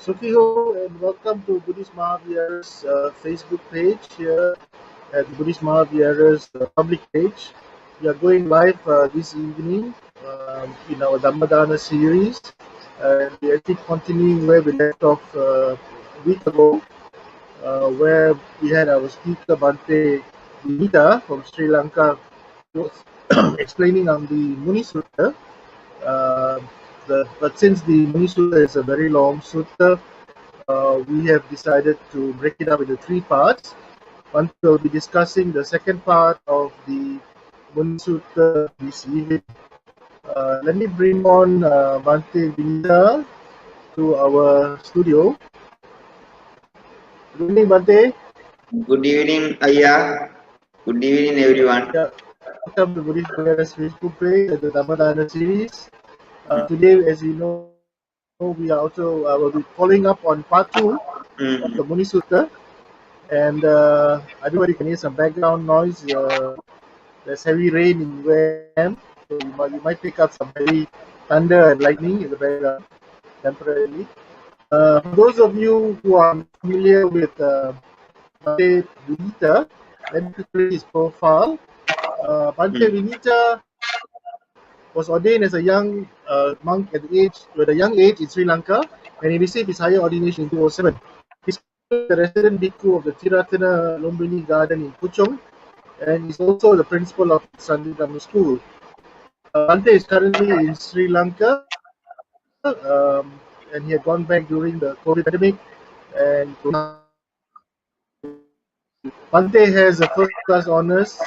Sukiho and welcome to Buddhist Mahavira's Facebook page here at the Buddhist Mahavira's public page. We are going live this evening in our Dhammadana series and we are actually continuing where we left off a week ago where we had our speaker Bhante Vineetha from Sri Lanka was explaining on the Muni Sutta. Uh, but since the Muni Sutta is a very long sutta, we have decided to break it up into three parts. One will be discussing the second part of the Muni Sutta this evening. Let me bring on Bhante Vineetha to our studio. Good evening, Bhante. Good evening, Aya. Good evening, everyone. Yeah, welcome to Buddhist Mahavira's Facebook page at the Dhammadana series. Today, as you know, we are also will be following up on part 2 of the Muni Sutta. And I don't know whether you can hear some background noise. There's heavy rain in where I am, so you might pick up some heavy thunder and lightning in the background temporarily. For those of you who are familiar with Bhante Vineetha, let me quickly his profile. Bhante Vineetha was ordained as a young monk at a young age in Sri Lanka, and he received his higher ordination in 2007. He's the resident bhikkhu of the Tiratana Lumbini Garden in Puchong, and is also the principal of Sunday Grammar School. Bhante is currently in Sri Lanka, and he had gone back during the COVID pandemic, and Bhante has a first-class honors,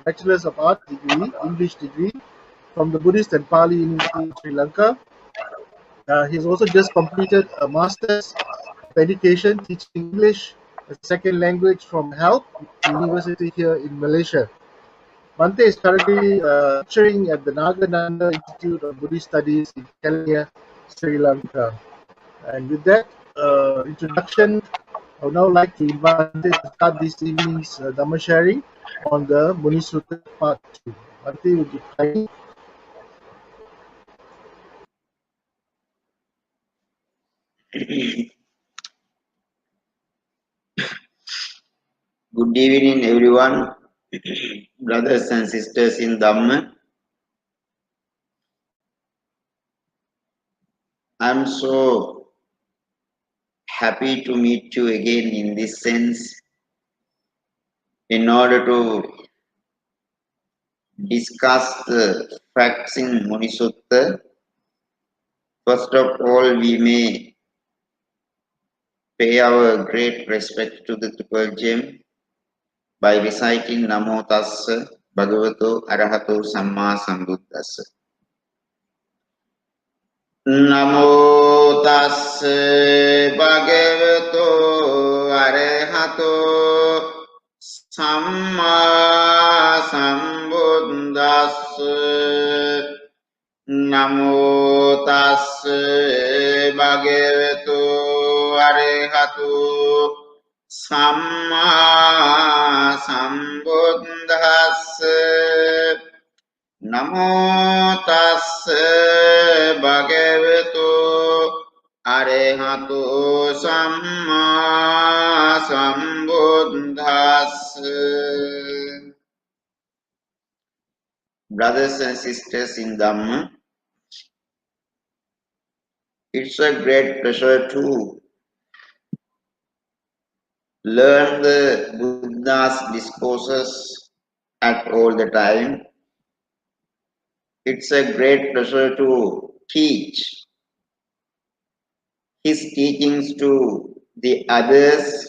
Bachelor's of Arts degree, English degree, from the Buddhist and Pali University of Sri Lanka. He has also just completed a Master's of Education teaching English as a second language from HELP University here in Malaysia. Bhante is currently lecturing at the Nagananda Institute of Buddhist Studies in Kelania, Sri Lanka. And with that introduction, I would now like to invite Bhante to start this evening's Dhamma sharing on the Muni Sutta Part 2. Bhante, would you kindly? Good evening, everyone, brothers and sisters in Dhamma. I'm so happy to meet you again in this sense in order to discuss the facts in Muni Sutta. First of all, we may pay our great respect to the Triple Gem by reciting Namo Tassa Bhagavato Arahato Samma Sambuddhassa. Namo Tassa Bhagavato Arahato Samma Sambuddhassa. Namo Tassa Bhagavato Arahato Samma Sambuddhassa. Namo Tassa Bhagavato Arahato Samma Sambuddhassa. Brothers and sisters in Dhamma, it's a great pleasure to learn the Buddha's discourses at all the time. It's a great pleasure to teach his teachings to the others,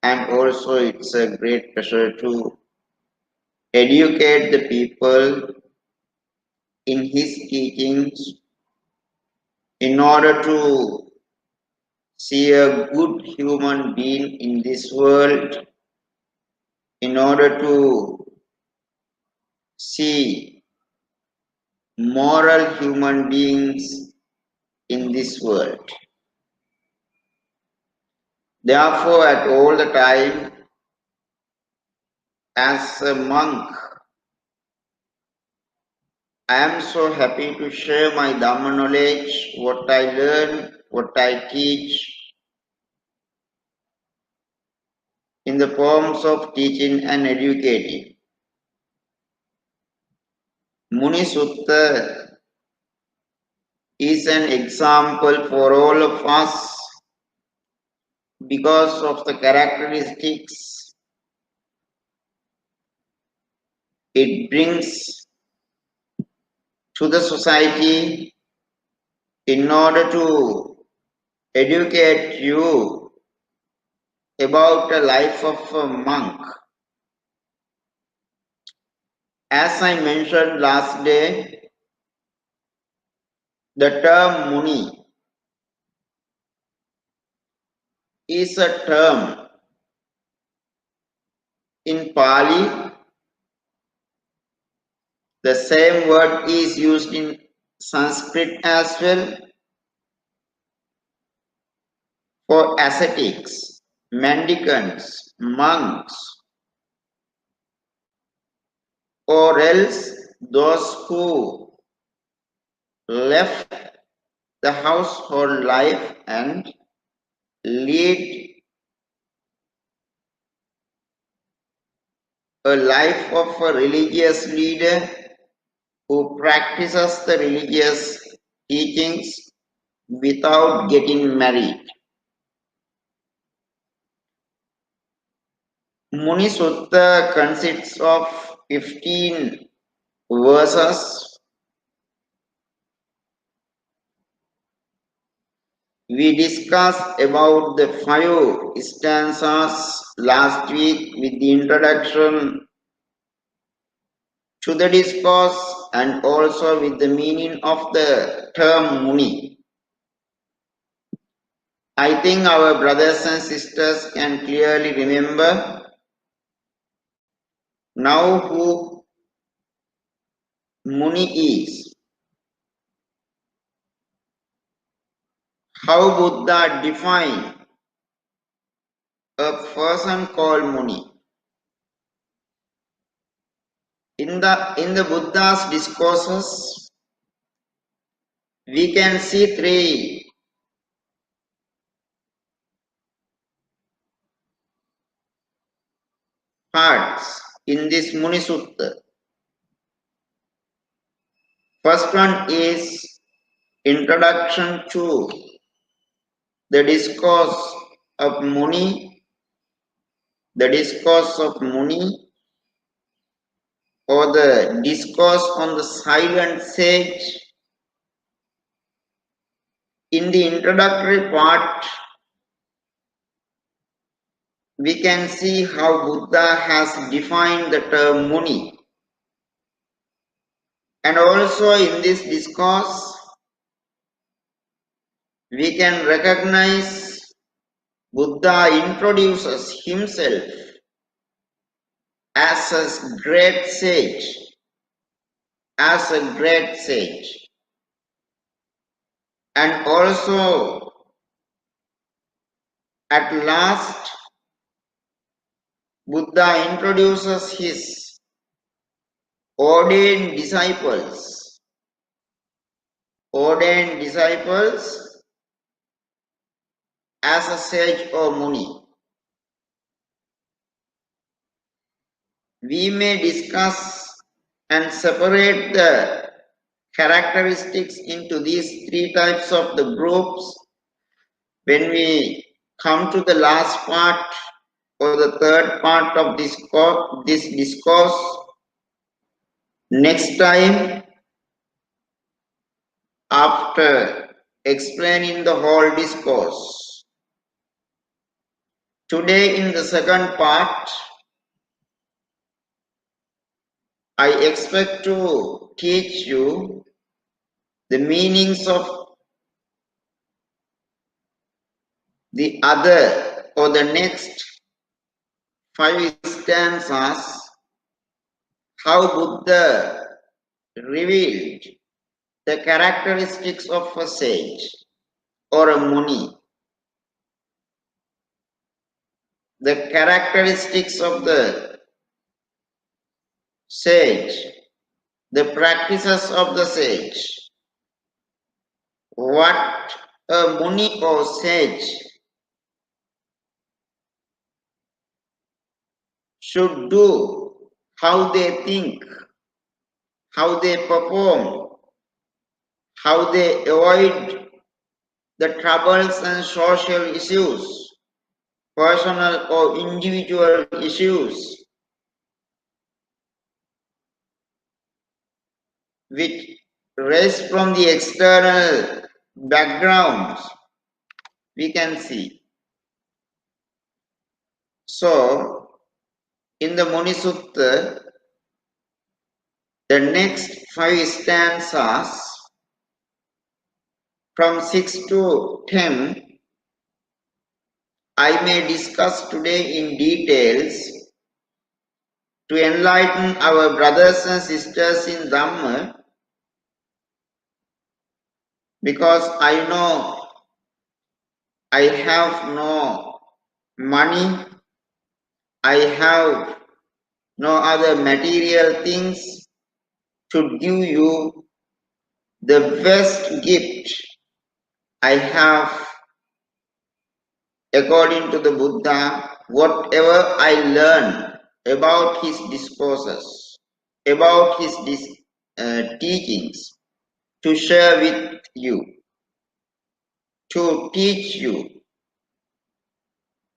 and also it's a great pleasure to educate the people in his teachings in order to see a good human being in this world, in order to see moral human beings in this world. Therefore, at all the time, as a monk, I am so happy to share my Dhamma knowledge, what I learned what I teach in the forms of teaching and educating. Muni Sutta is an example for all of us because of the characteristics it brings to the society in order to educate you about the life of a monk. As I mentioned last day, the term Muni is a term in Pali. The same word is used in Sanskrit as well for ascetics, mendicants, monks, or else those who left the household life and lead a life of a religious leader who practices the religious teachings without getting married. Muni Sutta consists of 15 verses. We discussed about the 5 stanzas last week with the introduction to the discourse and also with the meaning of the term Muni. I think our brothers and sisters can clearly remember now who Muni is, how Buddha defined a person called Muni. In the Buddha's discourses, we can see 3 parts in this Muni Sutta. First one is introduction to the discourse of Muni, the discourse of Muni, or the discourse on the silent sage. In the introductory part, we can see how Buddha has defined the term Muni. And also in this discourse, we can recognize Buddha introduces himself as a great sage, as a great sage. And also, at last, Buddha introduces his ordained disciples as a sage or Muni. We may discuss and separate the characteristics into these 3 types of the groups when we come to the last part or the third part of this discourse next time, after explaining the whole discourse. Today in the second part, I expect to teach you the meanings of the other or the next 5 stanzas, how Buddha revealed the characteristics of a sage or a Muni, the characteristics of the sage, the practices of the sage, what a Muni or sage should do, how they think, how they perform, how they avoid the troubles and social issues, personal or individual issues, which raise from the external backgrounds, we can see. So, in the Muni Sutta, the next 5 stanzas from 6 to 10, I may discuss today in details to enlighten our brothers and sisters in Dhamma, because I know I have no money, I have no other material things to give you the best gift I have according to the Buddha, whatever I learn about his discourses, about his teachings, to share with you, to teach you.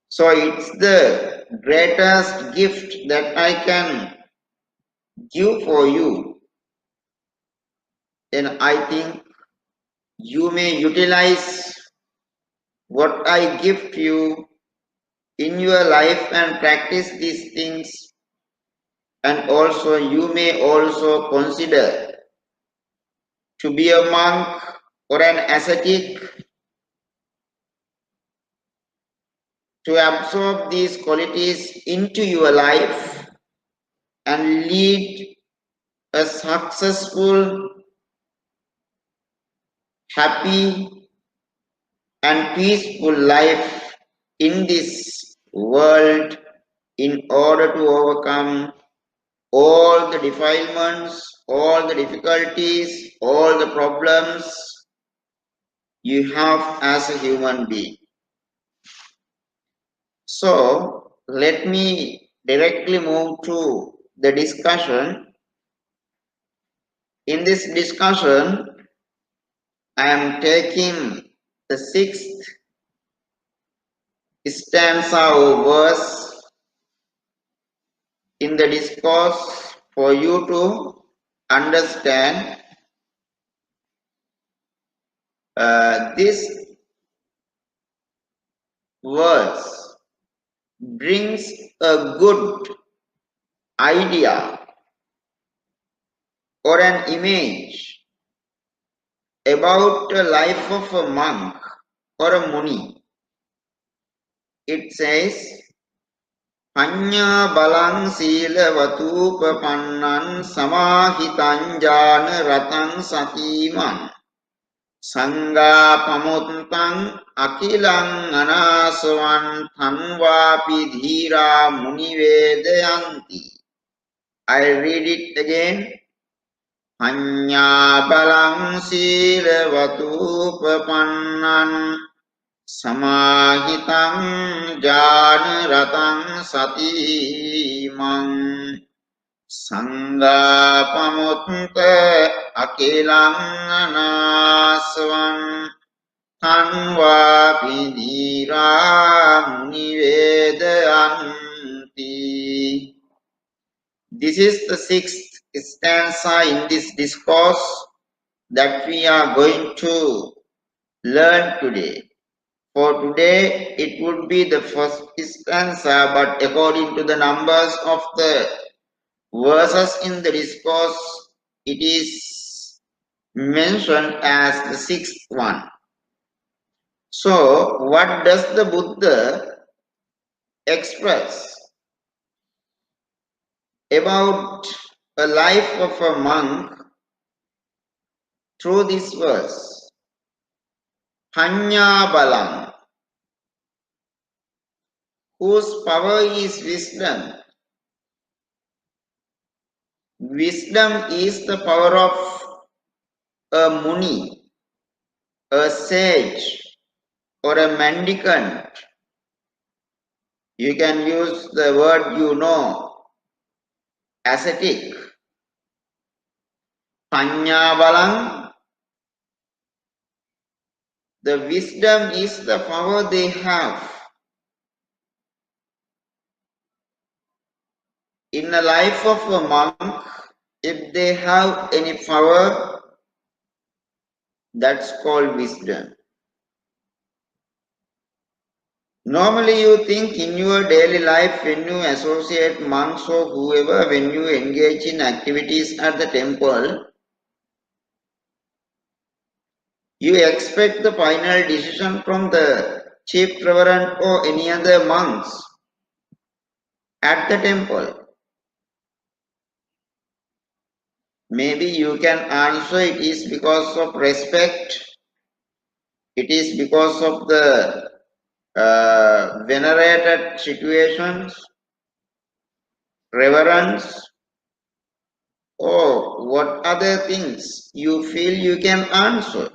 So it's the greatest gift that I can give for you. Then I think you may utilize what I give to you in your life and practice these things. And also you may also consider to be a monk or an ascetic, to absorb these qualities into your life and lead a successful, happy and peaceful life in this world in order to overcome all the defilements, all the difficulties, all the problems you have as a human being. So let me directly move to the discussion. In this discussion, I am taking the 6th stanza or verse in the discourse for you to understand this verse brings a good idea or an image about the life of a monk or a Muni. It says, Panya balang sila vatupa pannan samahitan jhana ratan satiman sangha pamuntang akilang anaswan thanvapi dhira munivedayanti. I read it again. Panya balang sila vatupa pannan Samahitang jhana ratang satimang sangha pamutta akilang anaswan tanva pidira nivedayanti. This is the 6th stanza in this discourse that we are going to learn today. For today, it would be the first stanza, but according to the numbers of the verses in the discourse, it is mentioned as the 6th one. So, what does the Buddha express about a life of a monk through this verse? Panya balam, whose power is wisdom. Wisdom is the power of a Muni, a sage, or a mendicant. You can use the word ascetic. Panya the wisdom is the power they have. In the life of a monk, if they have any power, that's called wisdom. Normally you think in your daily life when you associate monks or whoever, when you engage in activities at the temple, you expect the final decision from the chief reverend or any other monks at the temple. Maybe you can answer it is because of respect, it is because of the venerated situations, reverence, or what other things you feel you can answer.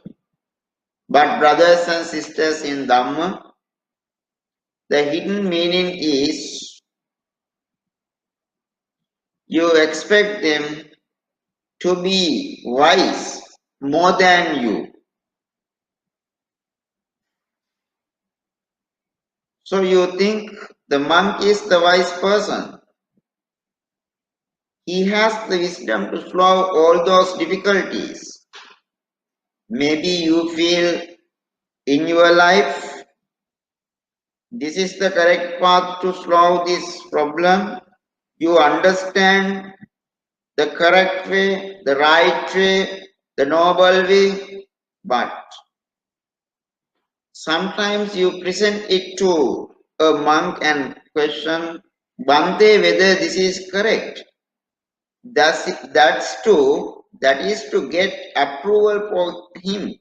But brothers and sisters in Dhamma, the hidden meaning is you expect them to be wise more than you. So you think the monk is the wise person. He has the wisdom to solve all those difficulties. Maybe you feel in your life this is the correct path to solve this problem. You understand the correct way, the right way, the noble way, but sometimes you present it to a monk and question, Bhante, whether this is correct. That's true. That is to get approval for him.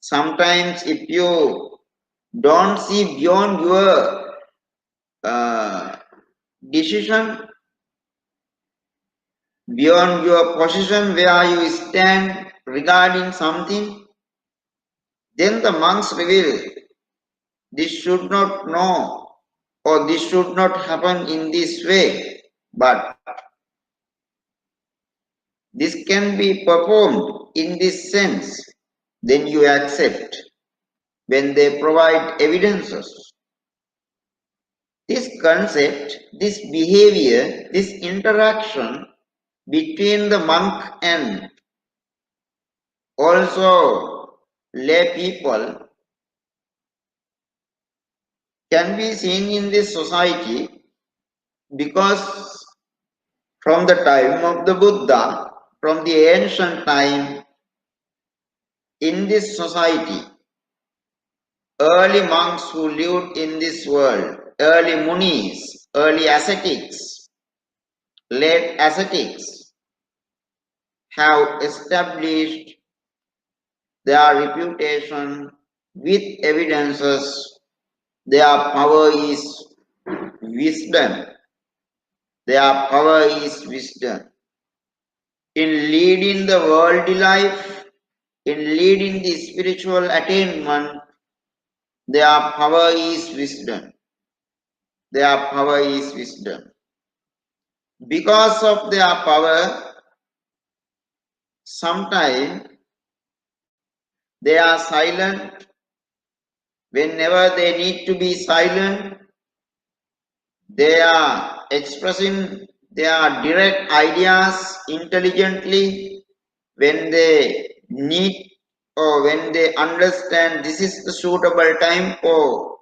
Sometimes if you don't see beyond your decision, beyond your position where you stand regarding something, then the monks reveal this should not know or this should not happen in this way, but this can be performed in this sense, then you accept when they provide evidences. This concept, this behavior, this interaction between the monk and also lay people can be seen in this society because from the time of the Buddha, from the ancient time, in this society, early monks who lived in this world, early Munis, early ascetics, late ascetics, have established their reputation with evidences. Their power is wisdom. Their power is wisdom. In leading the worldly life, in leading the spiritual attainment, their power is wisdom. Their power is wisdom. Because of their power, sometimes they are silent. Whenever they need to be silent, they are expressing their direct ideas intelligently. When they need or when they understand this is the suitable time for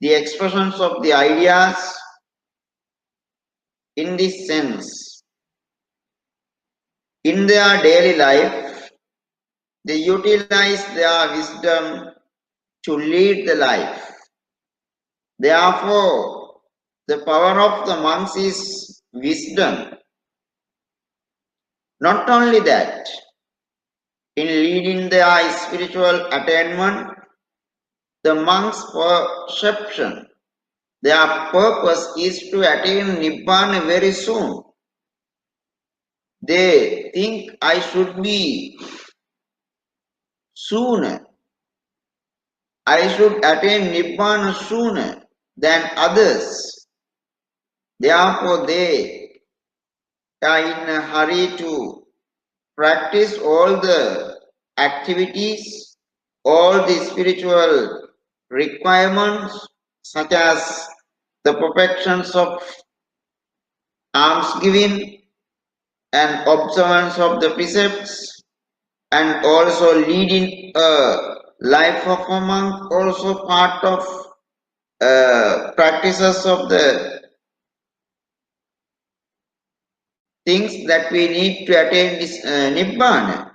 the expressions of the ideas, in this sense, in their daily life, they utilize their wisdom to lead the life. Therefore, the power of the monks is wisdom. Not only that, in leading their spiritual attainment, the monks' perception, their purpose is to attain Nibbana very soon. They think I should be sooner. I should attain Nibbana sooner than others. Therefore, they are in a hurry to practice all the activities, all the spiritual requirements, such as the perfections of almsgiving and observance of the precepts, and also leading a life of a monk, also part of practices of the things that we need to attain this Nibbana.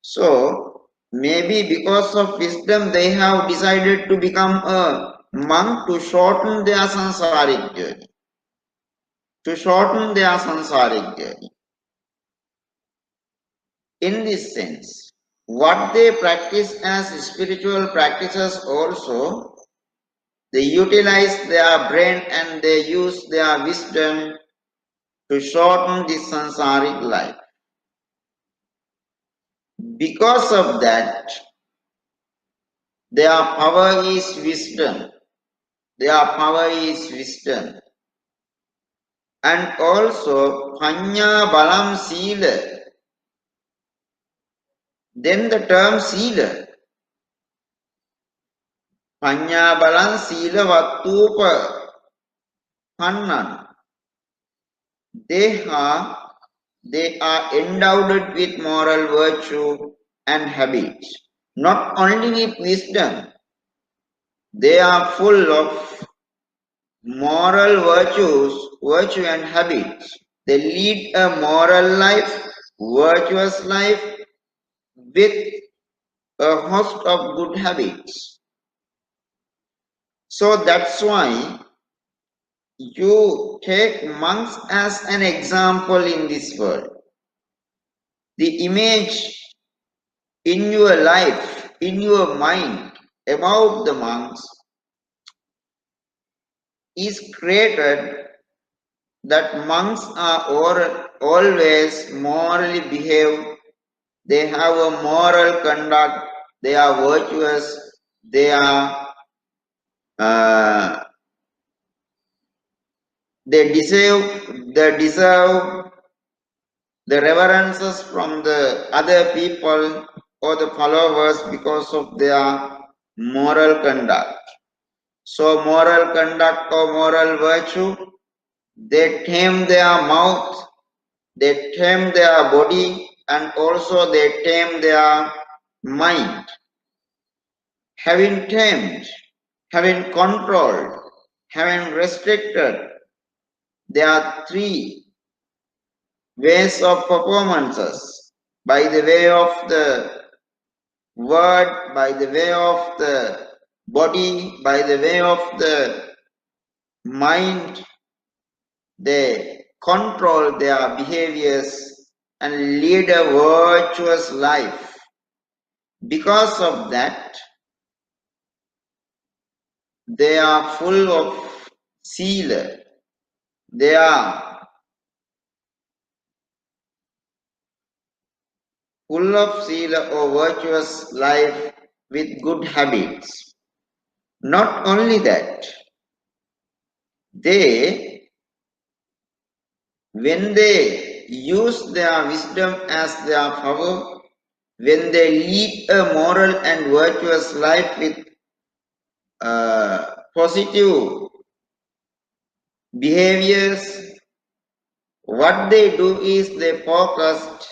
So, maybe because of wisdom, they have decided to become a monk to shorten their samsaric journey. To shorten their samsaric journey. In this sense, what they practice as spiritual practices also, they utilize their brain and they use their wisdom to shorten this samsaric life. Because of that, their power is wisdom. Their power is wisdom. And also, Panya Balam Sila. Then the term Sila. Panya Balam Sila Vattupa Pannan. They are endowed with moral virtue and habits. Not only with wisdom, they are full of moral virtue and habits. They lead a moral life, virtuous life with a host of good habits. So that's why you take monks as an example in this world. The image in your life, in your mind about the monks is created that monks are always morally behaved, they have a moral conduct, they are virtuous, they are they deserve the reverences from the other people or the followers because of their moral conduct. So moral conduct or moral virtue, they tame their mouth, they tame their body, and also they tame their mind. Having tamed, having controlled, having restricted, there are three ways of performances: by the way of the word, by the way of the body, by the way of the mind. They control their behaviors and lead a virtuous life. Because of that, they are full of sila. They are full of sila or virtuous life with good habits. Not only that, when they use their wisdom as their power, when they lead a moral and virtuous life with positive behaviors, what they do is they focused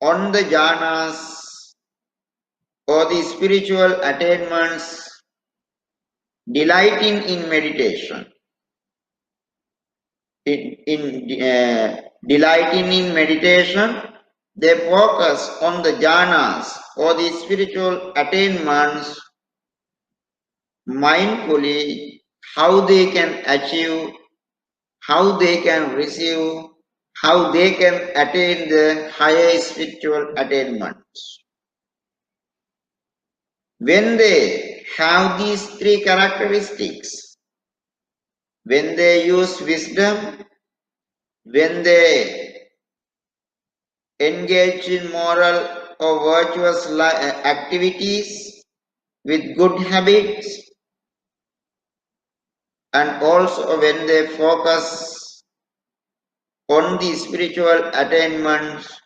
on the jhanas or the spiritual attainments, delighting in meditation. Delighting in meditation, they focus on the jhanas or the spiritual attainments mindfully, how they can achieve, how they can receive, how they can attain the higher spiritual attainments. When they have these three characteristics, when they use wisdom, when they engage in moral or virtuous activities with good habits, and also when they focus on the spiritual attainments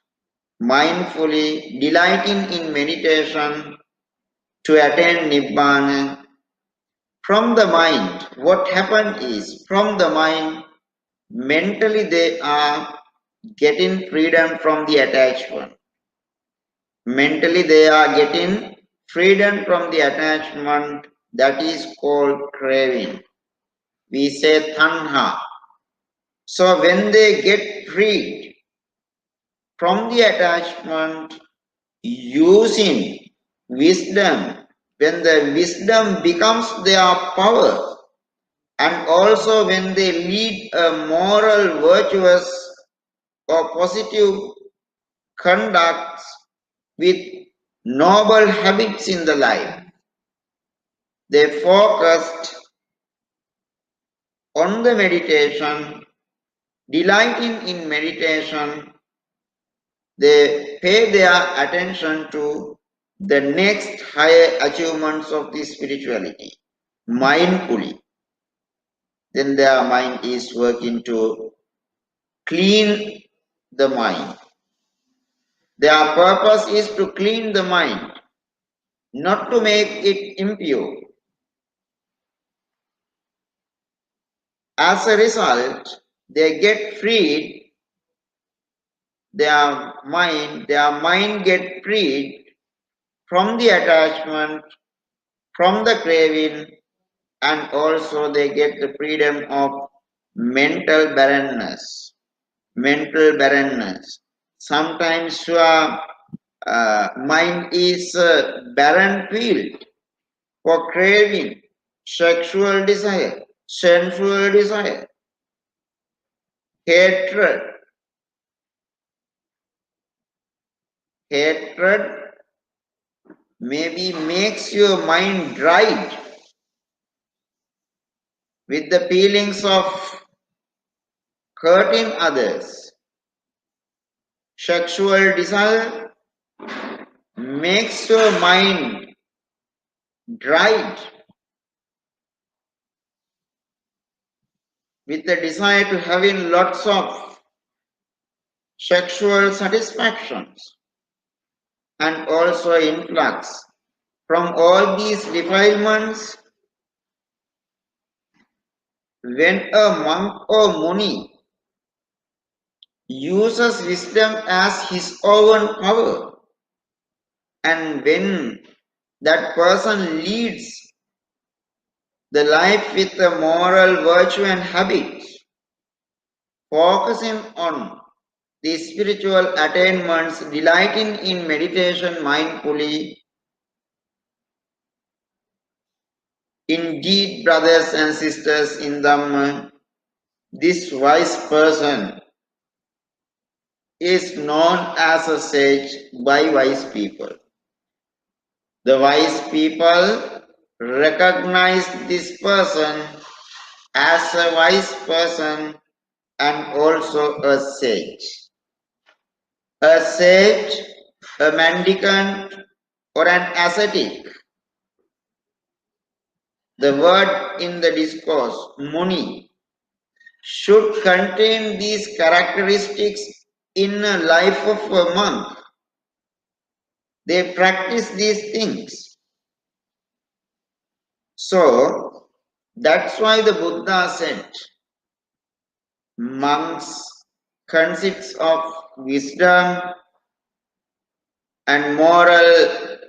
mindfully, delighting in meditation to attain Nibbana. From the mind, what happened is, from the mind, mentally they are getting freedom from the attachment. Mentally they are getting freedom from the attachment, that is called craving. We say tanha. So when they get freed from the attachment using wisdom, when the wisdom becomes their power, and also when they lead a moral, virtuous or positive conduct with noble habits in the life, they focused on the meditation, delighting in meditation, they pay their attention to the next higher achievements of the spirituality mindfully. Then their mind is working to clean the mind. Their purpose is to clean the mind, not to make it impure. As a result, they get freed, their mind get freed from the attachment, from the craving, and also they get the freedom of mental barrenness. Mental barrenness. Sometimes your mind is a barren field for craving, sexual desire, sensual desire, hatred. Hatred maybe makes your mind dried with the feelings of hurting others. Sexual desire makes your mind dried with the desire to having lots of sexual satisfactions and also influx. From all these defilements, when a monk or Muni uses wisdom as his own power, and when that person leads the life with a moral virtue and habits, focusing on the spiritual attainments, delighting in meditation mindfully, indeed, brothers and sisters in Dhamma, this wise person is known as a sage by wise people. The wise people recognize this person as a wise person and also a sage. A sage, a mendicant, or an ascetic. The word in the discourse, Muni, should contain these characteristics in a life of a monk. They practice these things. So, that's why the Buddha said, monks consist of wisdom and moral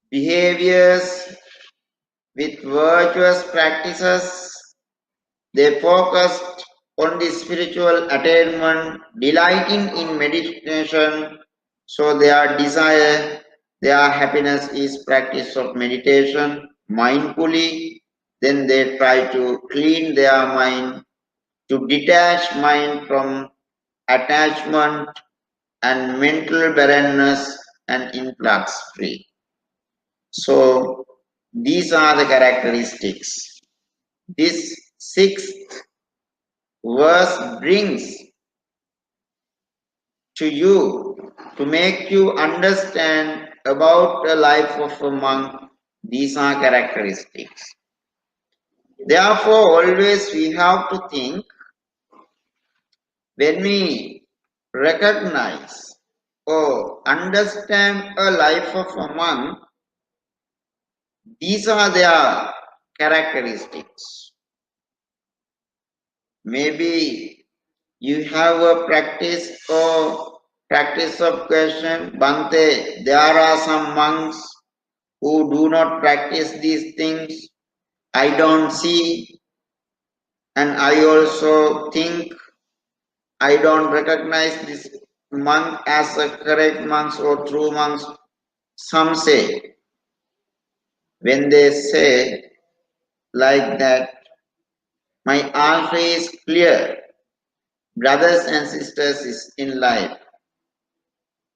behaviors with virtuous practices. They focused on the spiritual attainment, delighting in meditation. So their desire, their happiness is practice of meditation mindfully. Then they try to clean their mind, to detach mind from attachment and mental barrenness and influx free. So these are the characteristics. This sixth verse brings to you to make you understand about the life of a monk. These are characteristics. Therefore, always we have to think when we recognize or understand a life of a monk, these are their characteristics. Maybe you have a practice of question, Bhante, there are some monks who do not practice these things. I don't see, and I also think I don't recognize this monk as a correct monk or true monk. Some say, when they say like that, my answer is clear. Brothers and sisters is in life.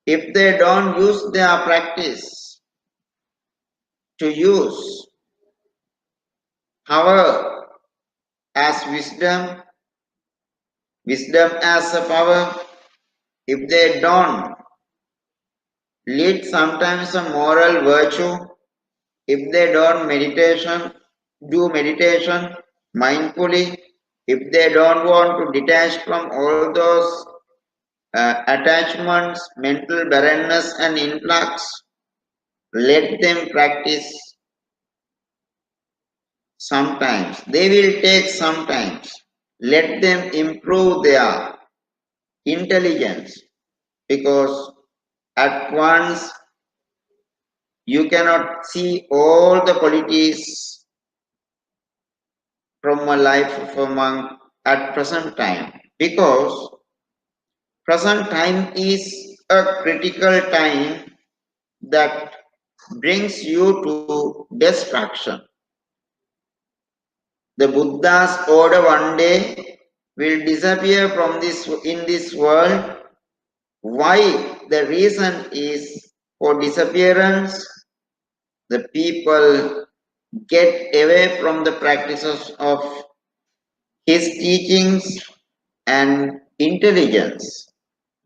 If they don't use their practice to use power as wisdom, wisdom as a power, if they don't lead sometimes a moral virtue, if they don't do meditation mindfully, if they don't want to detach from all those attachments, mental barrenness and influx, let them practice sometimes. They will take sometimes. Let them improve their intelligence, because at once you cannot see all the qualities from a life of a monk at present time, because present time is a critical time that brings you to destruction. The Buddha's order one day will disappear from this world. Why? The reason is for disappearance. The people get away from the practices of his teachings and intelligence.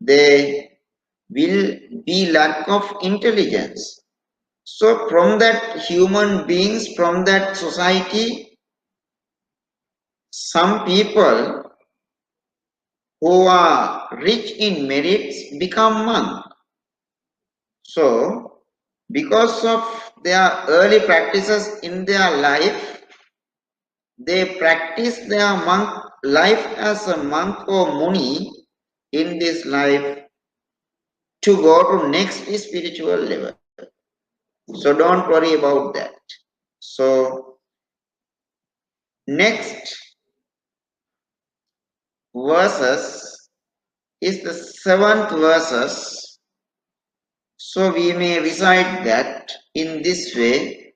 They will be lack of intelligence. So from that human beings, from that society, some people who are rich in merits become monks. So because of their early practices in their life, they practice their monk life as a monk or Muni in this life to go to next spiritual level. So don't worry about that. So next verses is the seventh verses. So we may recite that in this way.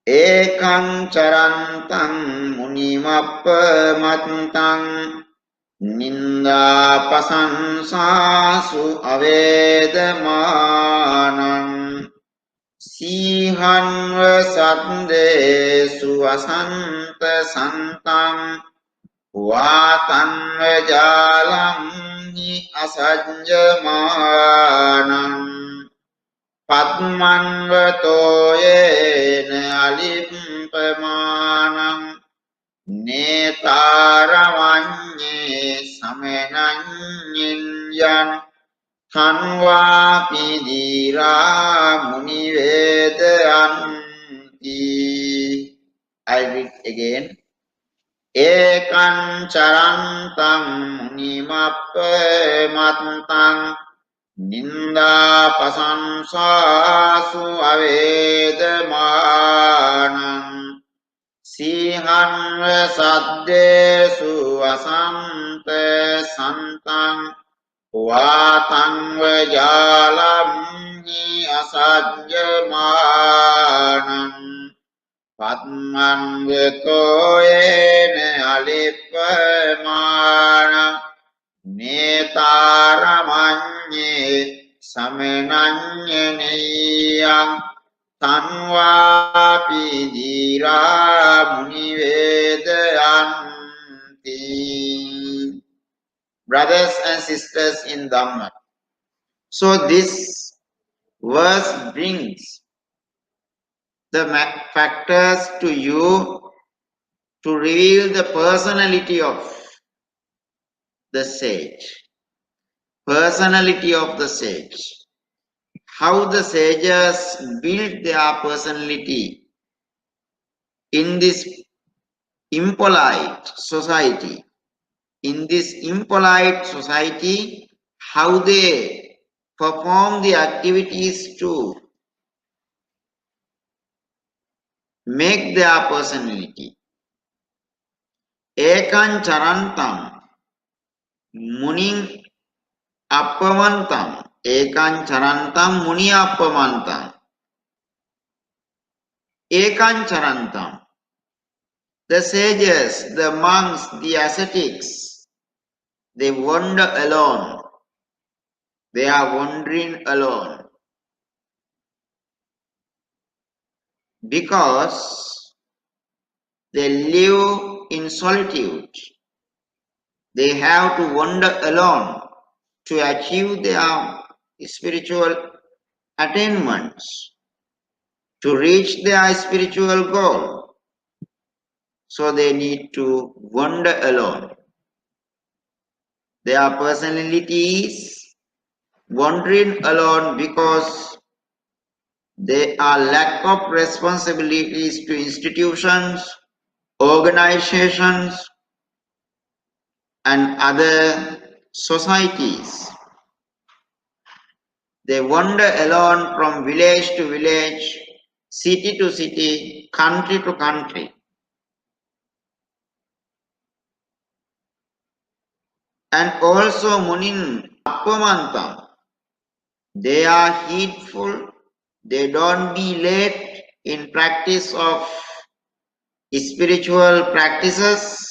Ekam charantam munimappamattam ninda pasansasu avedamanam sihanva satdesu asanta santam vatanva jalam hi asajjamanam Padmanvatoyena alimpamanam netaravanye samenanyan tanvapi dira munivedayanti. I read again. Ekan charantam munimappamattam Ninda pasansasu avedamanam Sihanva saddesu asante santam Vatangva jalamni asajjamanam Padmanvetoyene alipamanam Netaramanye samenanyaneyam tanvapi dira munivedayanti. Brothers and sisters in Dhamma. So this verse brings the factors to you to reveal the personality of the sage. Personality of the sage. How the sages build their personality in this impolite society. In this impolite society, how they perform the activities to make their personality. Ekan charantam muning appamantam. Ekan charantam muni appamantam. Ekan charantam. The sages, the monks, the ascetics, they wander alone. They are wandering alone. Because they live in solitude. They have to wander alone to achieve their spiritual attainments, to reach their spiritual goal. So they need to wander alone. Their personality is wandering alone because they are lack of responsibilities to institutions, organizations, and other societies. They wander alone from village to village, city to city, country to country. And also Munin Appamantam. They are heedful, they don't be late in practice of spiritual practices.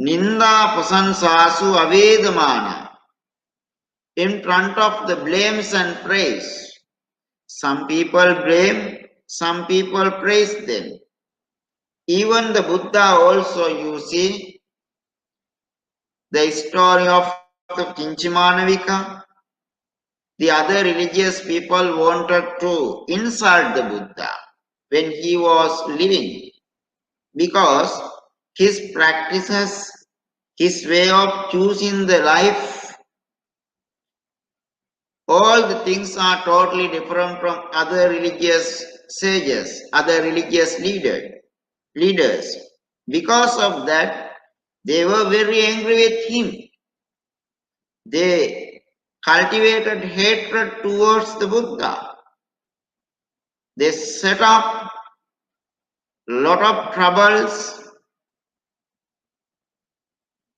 Ninda Pasansasu Avedamana. In front of the blames and praise. Some people blame, some people praise them. Even the Buddha also, you see, the story of the Kinchimanavika, the other religious people wanted to insult the Buddha when he was living because his practices, his way of choosing the life, all the things are totally different from other religious sages, other religious leaders. Because of that, they were very angry with him. They cultivated hatred towards the Buddha. They set up a lot of troubles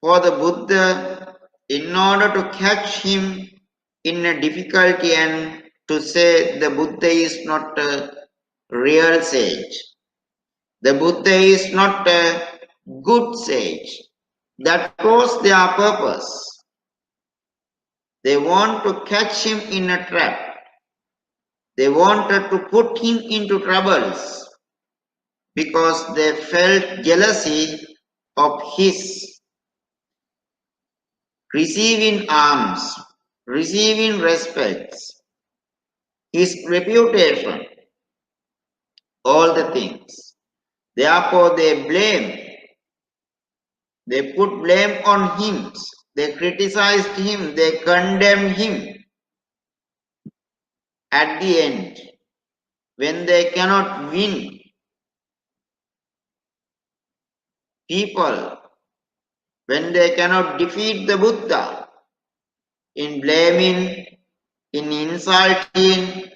for the Buddha in order to catch him in a difficulty and to say the Buddha is not a real sage. The Buddha is not a good sage. That was their purpose. They want to catch him in a trap. They wanted to put him into troubles because they felt jealousy of his receiving alms, receiving respects, his reputation, all the things. Therefore they put blame on him, they criticized him, they condemned him. At the end, when they cannot win people, when they cannot defeat the Buddha in blaming, in insulting,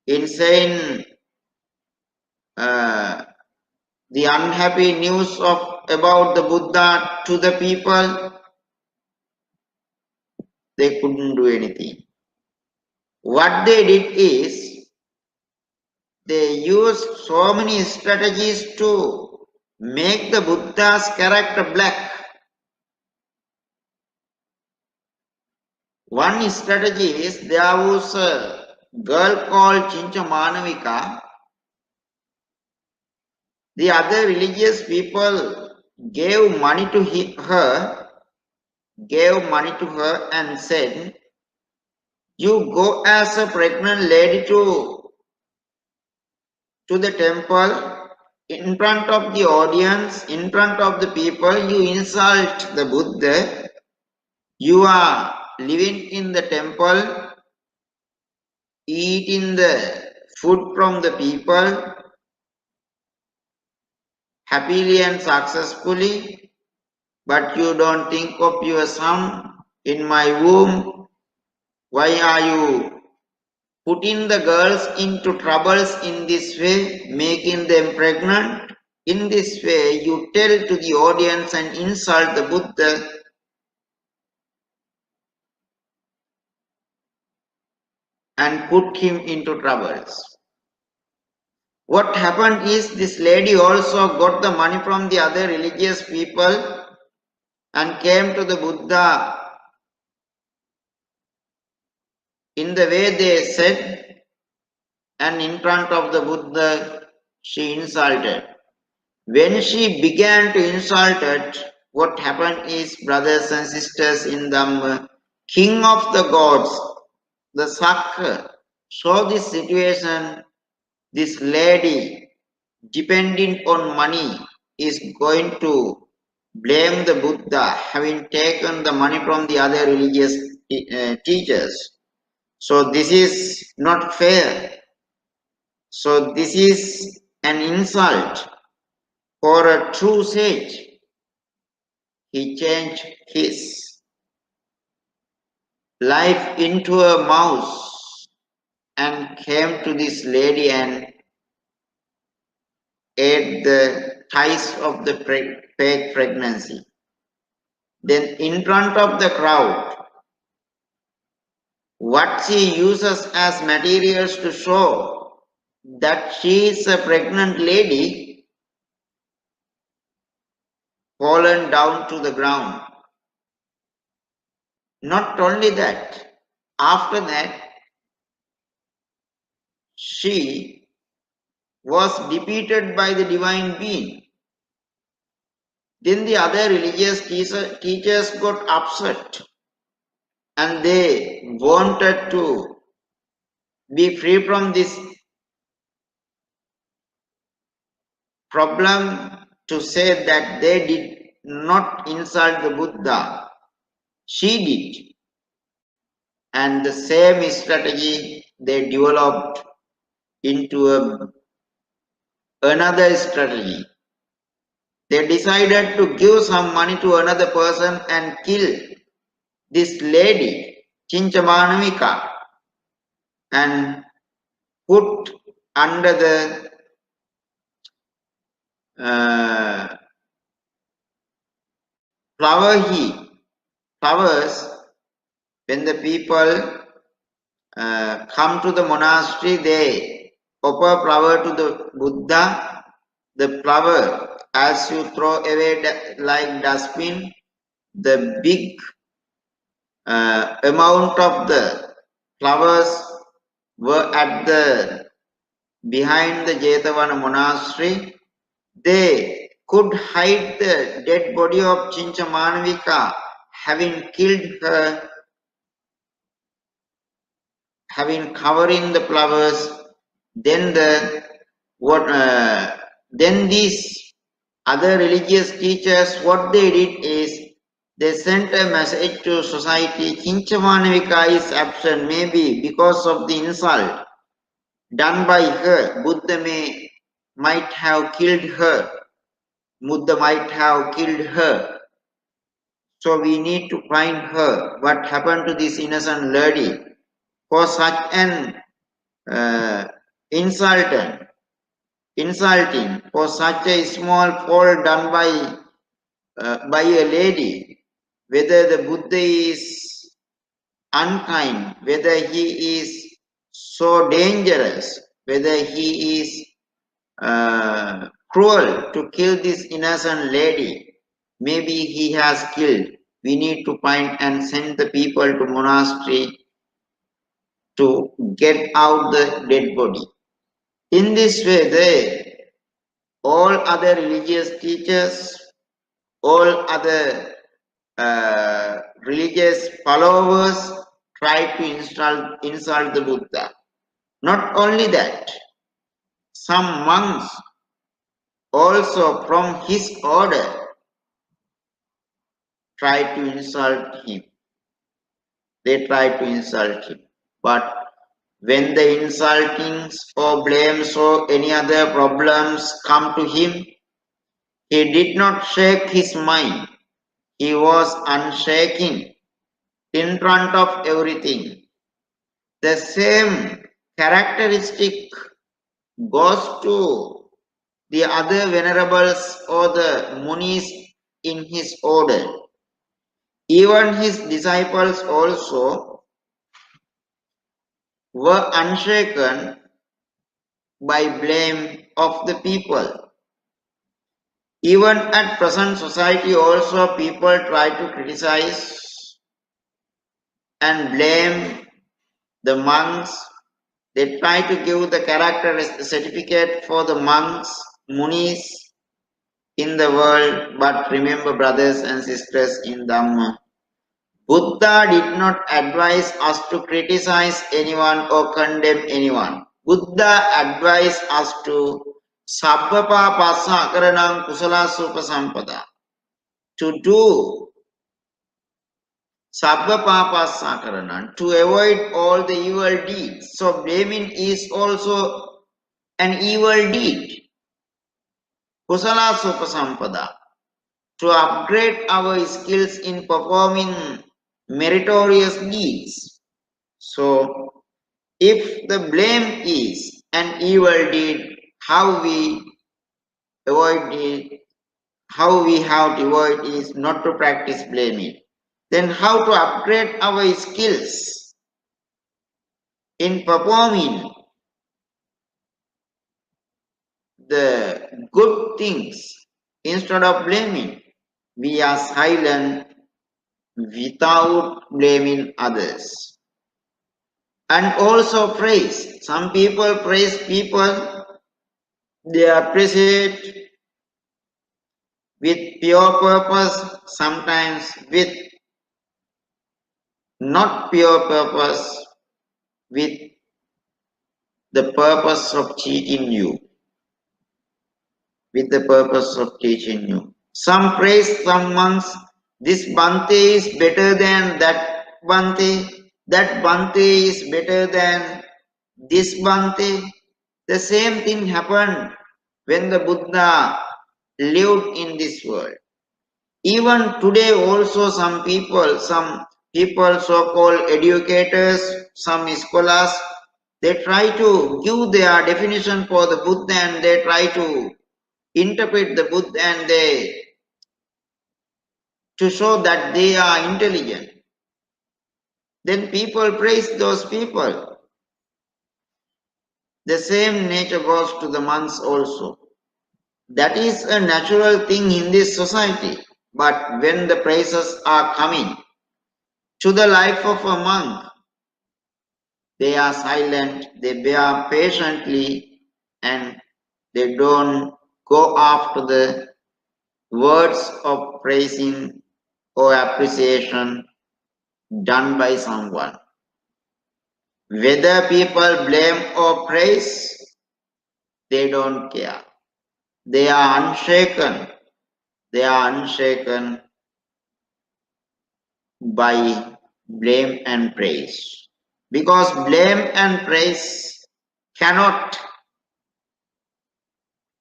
in saying the unhappy news about the Buddha to the people, they couldn't do anything. What they did is, they used so many strategies to make the Buddha's character black. One strategy is, there was a girl called Chinchamanavika. The other religious people gave money to her gave money to her and said, "You go as a pregnant lady to the temple, in front of the audience, in front of the people, you insult the Buddha. You are living in the temple, eating the food from the people happily and successfully, but you don't think of your son in my womb. Why are you putting the girls into troubles in this way, making them pregnant? In this way, you tell to the audience and insult the Buddha and put him into troubles." What happened is this lady also got the money from the other religious people and came to the Buddha in the way they said, and in front of the Buddha she insulted. When she began to insult it, what happened is, brothers and sisters in the king of the gods, the Sakka, saw this situation. This lady, depending on money, is going to blame the Buddha having taken the money from the other religious teachers. So this is not fair. So this is an insult for a true sage. He changed his life into a mouse and came to this lady and ate the thighs of the fake pregnancy. Then in front of the crowd, what she uses as materials to show that she is a pregnant lady fallen down to the ground. Not only that, after that, she was defeated by the divine being. Then the other religious teachers got upset and they wanted to be free from this problem, to say that they did not insult the Buddha. She did. And the same strategy they developed into another strategy. They decided to give some money to another person and kill this lady, Chinchamanamika, and put under the flowers. When the people come to the monastery, they offer flower to the Buddha. The flower, as you throw away like dustbin, the big amount of the flowers were at the behind the Jetavana monastery. They could hide the dead body of Chinchamanavika, having killed her, having covering the flowers. Then then these other religious teachers, what they did is they sent a message to society: Chinchamanavika is absent, maybe because of the insult done by her. Buddha might have killed her. Buddha might have killed her. So we need to find her. What happened to this innocent lady? For such an insulting, for such a small fault done by a lady, whether the Buddha is unkind, whether he is so dangerous, whether he is cruel to kill this innocent lady, maybe he has killed. We need to find and send the people to monastery to get out the dead body. In this way, all other religious teachers, all other religious followers tried to insult the Buddha. Not only that, some monks also from his order tried to insult him. They tried to insult him. But when the insultings or blames or any other problems come to him, he did not shake his mind. He was unshaken in front of everything. The same characteristic goes to the other venerables or the munis in his order. Even his disciples also were unshaken by blame of the people. Even at present society also people try to criticize and blame the monks. They try to give the character certificate for the monks, munis in the world. But remember, brothers and sisters in Dhamma, Buddha did not advise us to criticize anyone or condemn anyone. Buddha advised us to sabbapapassa akaranam kusala supasampada, to do sabbapapassa akaranam, to avoid all the evil deeds. So blaming is also an evil deed. Kusala supasampada, to upgrade our skills in performing meritorious deeds. So, if the blame is an evil deed, how we avoid it, how we have to avoid is not to practice blaming. Then how to upgrade our skills in performing the good things instead of blaming? We are silent without blaming others. And also praise. Some people praise people, they appreciate with pure purpose, sometimes with not pure purpose, with the purpose of teaching you. With the purpose of teaching you. Some praise some monks, this Bhante is better than that Bhante, that Bhante is better than this Bhante. The same thing happened when the Buddha lived in this world. Even today also some people so-called educators, some scholars, they try to give their definition for the Buddha and they try to interpret the Buddha and they to show that they are intelligent. Then people praise those people. The same nature goes to the monks also. That is a natural thing in this society. But when the praises are coming to the life of a monk, they are silent, they bear patiently, and they don't go after the words of praising or appreciation done by someone. Whether people blame or praise, they don't care. They are unshaken. They are unshaken by blame and praise. Because blame and praise cannot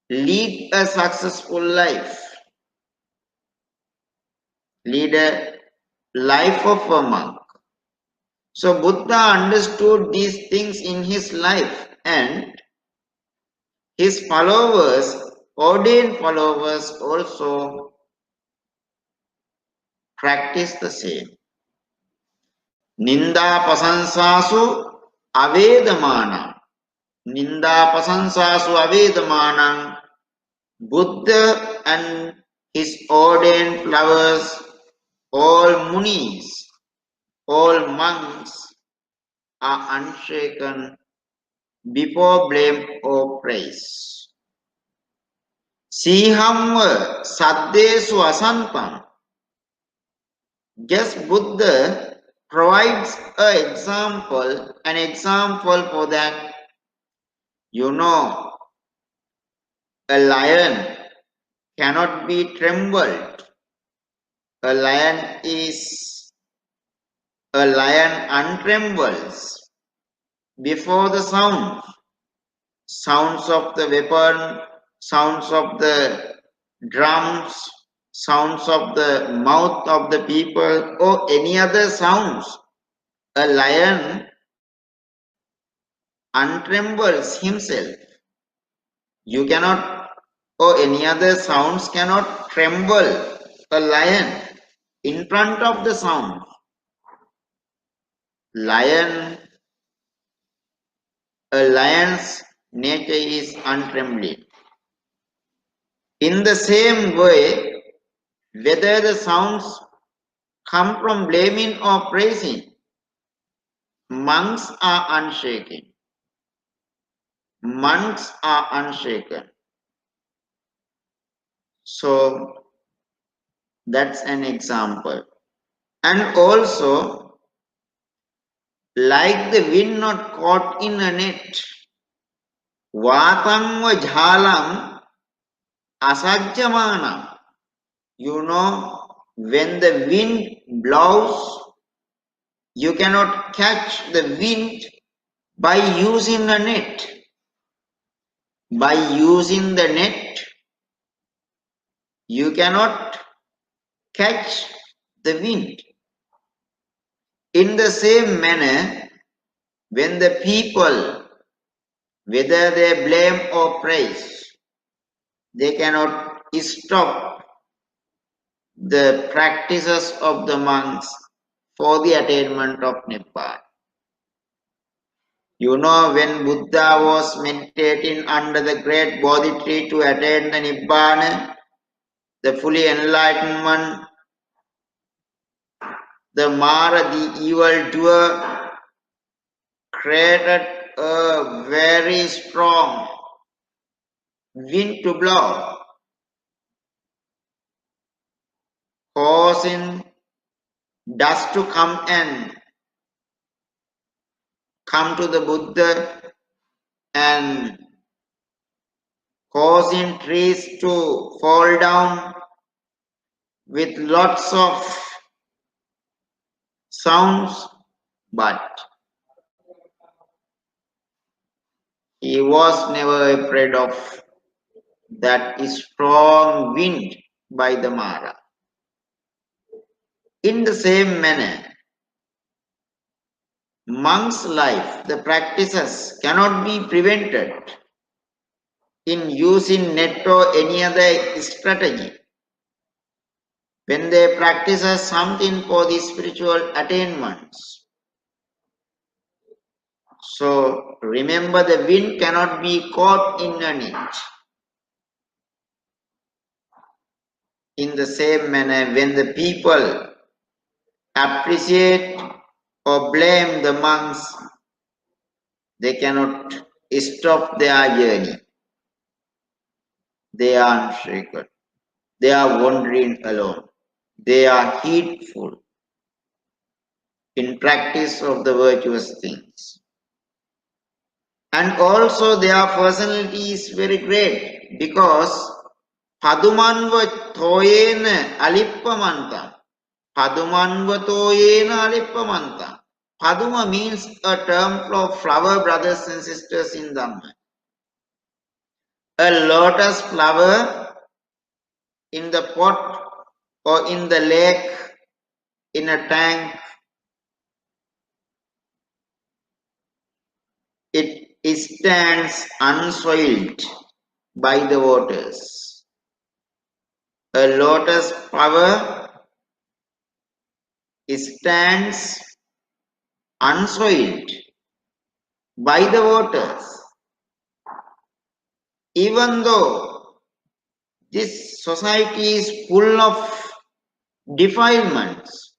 lead a successful life, lead a life of a monk. So Buddha understood these things in his life and his followers, ordained followers also practice the same. Ninda pasansasu avedamana. Ninda pasansasu avedamana. Buddha and his ordained followers, all munis, all monks are unshaken before blame or praise. Sihamva saddesu asantam. Just Buddha provides an example for that. You know, a lion cannot be trembled. A lion untrembles before the sounds of the weapon, sounds of the drums, sounds of the mouth of the people, or any other sounds. A lion untrembles himself. You cannot, or any other sounds cannot tremble a lion in front of the sound. A lion's nature is untrembling. In the same way, whether the sounds come from blaming or praising, monks are unshaken. Monks are unshaken. So that's an example. And also, like the wind not caught in a net, Vatangva jhalam asajjamanam. You know, when the wind blows, you cannot catch the wind by using a net. By using the net, you cannot catch the wind. In the same manner, when the people, whether they blame or praise, they cannot stop the practices of the monks for the attainment of Nibbana. You know, when Buddha was meditating under the great Bodhi tree to attain the Nibbana, the fully enlightenment, the Mara, the evil doer, created a very strong wind to blow, causing dust to come to the Buddha and causing trees to fall down with lots of sounds, but he was never afraid of that strong wind by the Mara. In the same manner, monk's life, the practices cannot be prevented in using net or any other strategy. When they practice something for the spiritual attainments. So remember, the wind cannot be caught in a net. In the same manner, when the people appreciate or blame the monks, they cannot stop their journey. They are unshaken. They are wandering alone. They are heedful in practice of the virtuous things. And also their personality is very great because Padumanva Toyena Alippamanta. Padumanva Toyena Alippamanta. Paduma means a term for flower, brothers and sisters in Dhamma. A lotus flower in the pot or in the lake, in a tank, it stands unsoiled by the waters. A lotus flower stands unsoiled by the waters. Even though this society is full of defilements,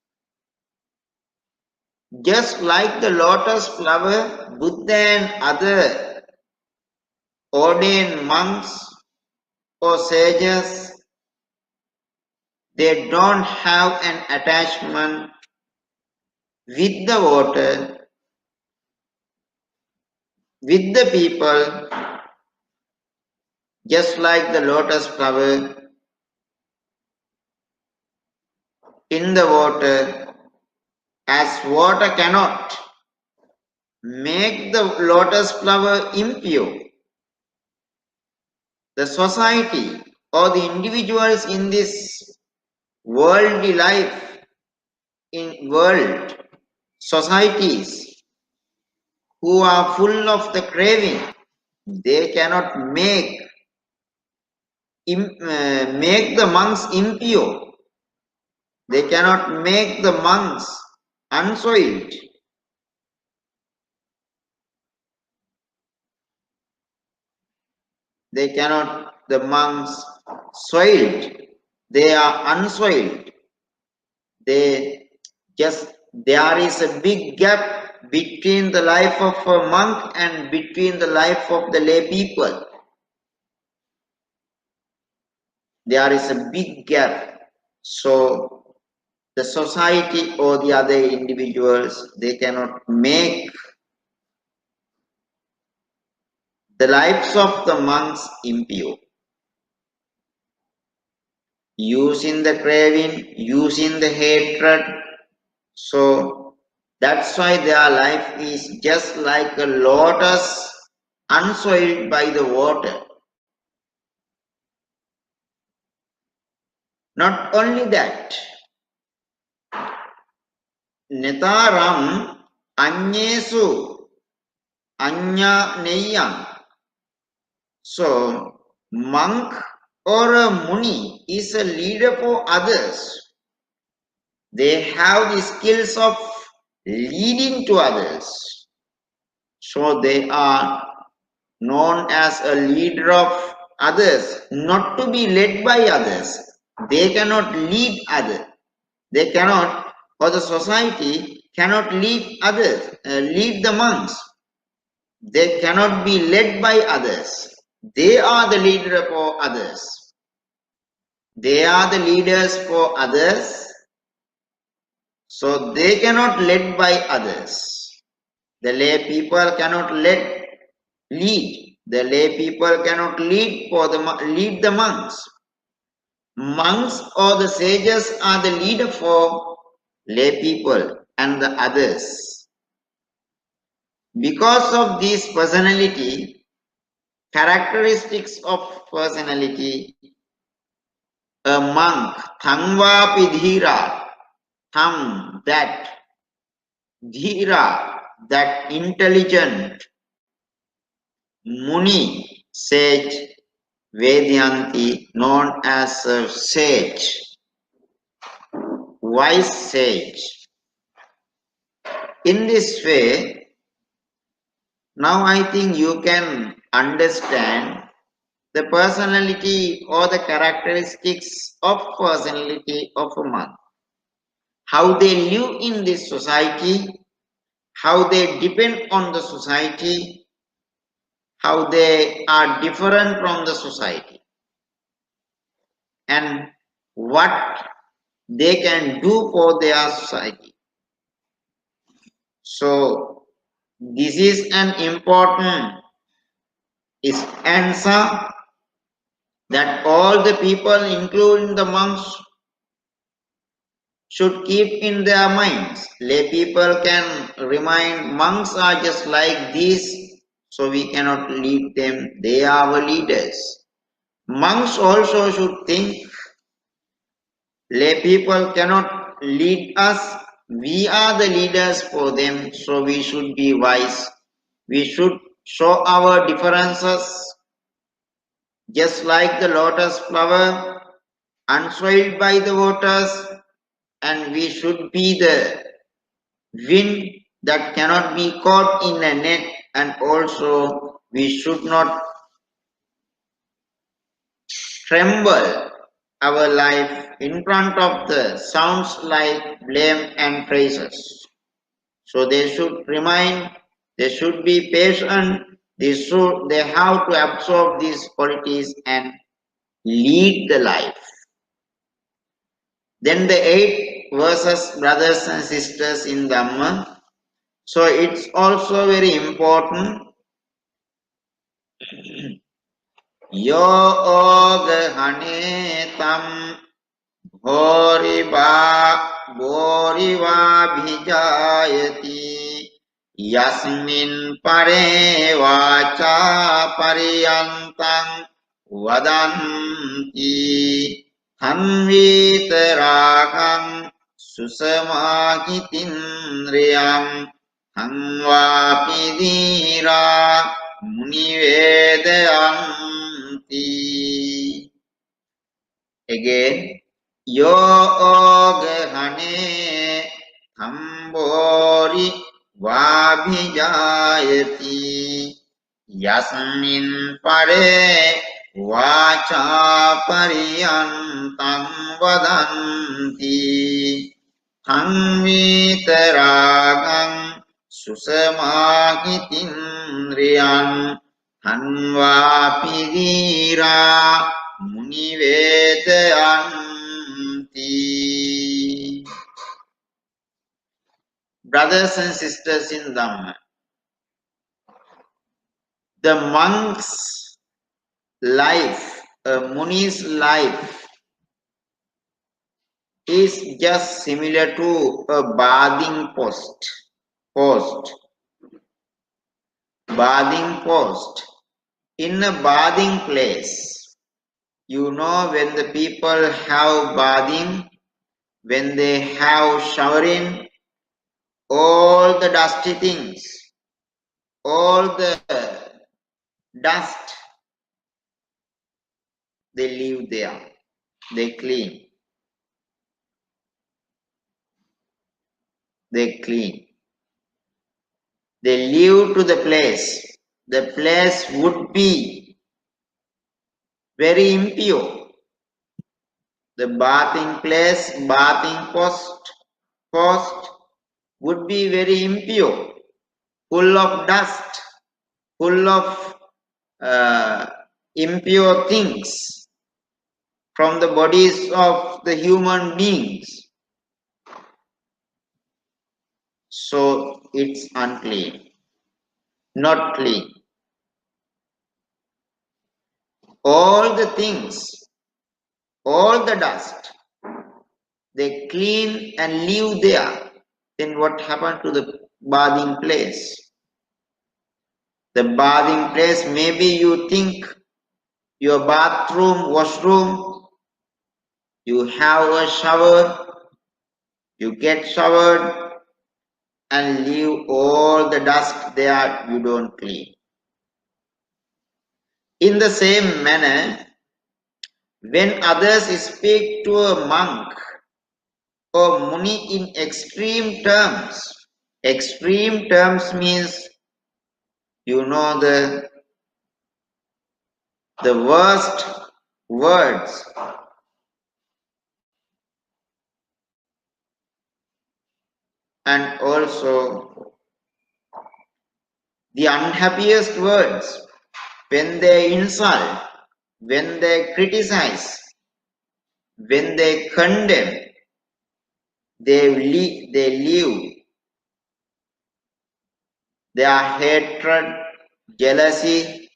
just like the lotus flower, Buddha and other ordained monks or sages, They don't have an attachment with the water, with the people, just like the lotus flower in the water, as water cannot make the lotus flower impure. The society or the individuals in this worldly life, in world societies who are full of the craving, they cannot make the monks impure. They cannot make the monks unsoiled. They cannot the monks soiled. They are unsoiled. They just there is a big gap between the life of a monk and between the life of the lay people. There is a big gap. So the society or the other individuals, they cannot make the lives of the monks impure. Using the craving, using the hatred. So that's why their life is just like a lotus unsoiled by the water. Not only that, netaram anyesu anya neyam. So monk or a muni is a leader for others. They have the skills of leading to others. So they are known as a leader of others, not to be led by others. They cannot lead others. They cannot, or the society cannot lead others, lead the monks. They cannot be led by others. They are the leader for others. They are the leaders for others. So they cannot led by others. The lay people cannot lead. The lay people cannot lead the monks. Monks or the sages are the leader for lay people and the others. Because of these characteristics of personality, a monk, thangvapi dhira, thang, that, dhira, that intelligent, muni, sage, Vedyanti, known as a sage, wise sage. In this way, now I think you can understand the personality or the characteristics of personality of a monk. How they live in this society, how they depend on the society, how they are different from the society, and what they can do for their society. So this is an important answer that all the people, including the monks, should keep in their minds. Lay people can remind monks are just like this, so we cannot lead them. They are our leaders. Monks also should think lay people cannot lead us. We are the leaders for them, so we should be wise. We should show our differences, just like the lotus flower, unsoiled by the waters, and we should be the wind that cannot be caught in a net, and also we should not tremble our life in front of the sounds like blame and praises. So they should remind, they should be patient, they have to absorb these qualities and lead the life. Then the 8 verses, brothers and sisters in Dhamma. So it's also very important. Yo ogahane tam boriva bhijayati yasmin pare vacha pariyantang vadanti tanvitaragam susamakitindriyam tanvapidira munivedayanti. Again, Yogahane Thambori Vabhijayati Yasmin Pare Vacha Pariyantam Vadanti Tanvitaragam Susamakitindriyan Tanvapidira Munivedayanti. Brothers and sisters in Dhamma, the monk's life, a Muni's life, is just similar to a bathing post. Bathing post. In a bathing place, you know, when the people have bathing, when they have showering, all the dusty things, all the dust, they leave there. They clean. They clean. They leave to the place. The place would be very impure. The bathing place, bathing post would be very impure, full of dust, full of impure things from the bodies of the human beings. So it's unclean, not clean. All the things, all the dust, they clean and leave there. Then what happened to the bathing place? The bathing place, maybe you think your bathroom, washroom, you have a shower, you get showered and leave all the dust there, you don't clean. In the same manner, when others speak to a monk or Muni in extreme terms means, you know, the worst words, and also the unhappiest words, when they insult, when they criticize, when they condemn, they leave their hatred, jealousy,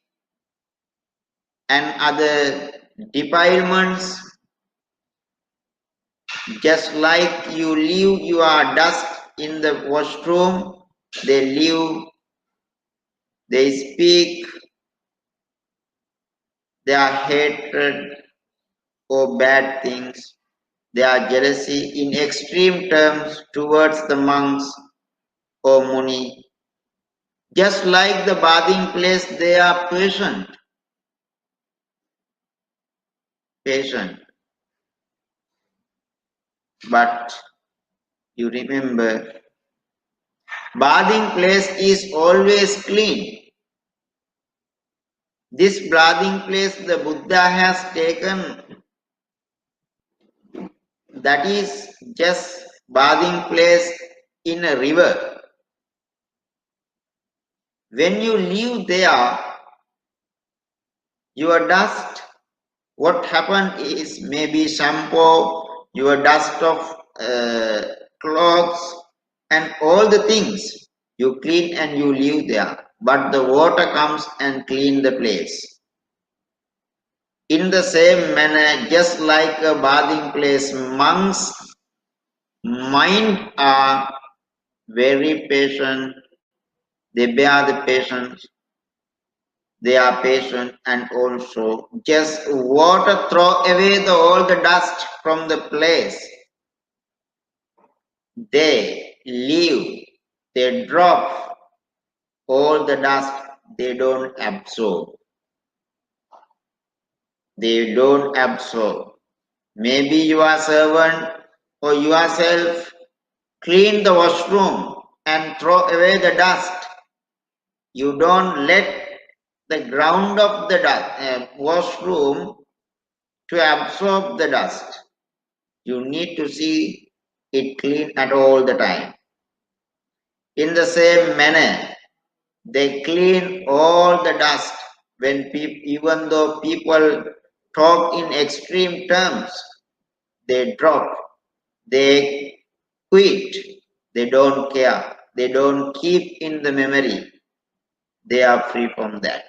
and other defilements, just like you leave your dust in the washroom. They leave, they speak their hatred or bad things, their jealousy in extreme terms towards the monks or Muni. Just like the bathing place, they are patient. But you remember, bathing place is always clean. This bathing place the Buddha has taken, that is just bathing place in a river. When you leave there, your dust, what happened is maybe shampoo, your dust of clothes and all the things. You clean and you leave there. But the water comes and clean the place. In the same manner, just like a bathing place, monks' mind are very patient. They bear the patience. They are patient and also just water throw away all the dust from the place. They leave. They drop all the dust. They don't absorb. They don't absorb. Maybe your servant or yourself clean the washroom and throw away the dust. You don't let the ground of the washroom to absorb the dust. You need to see it clean at all the time. In the same manner, they clean all the dust when even though people talk in extreme terms, they drop, they quit, they don't care, they don't keep in the memory. They are free from that.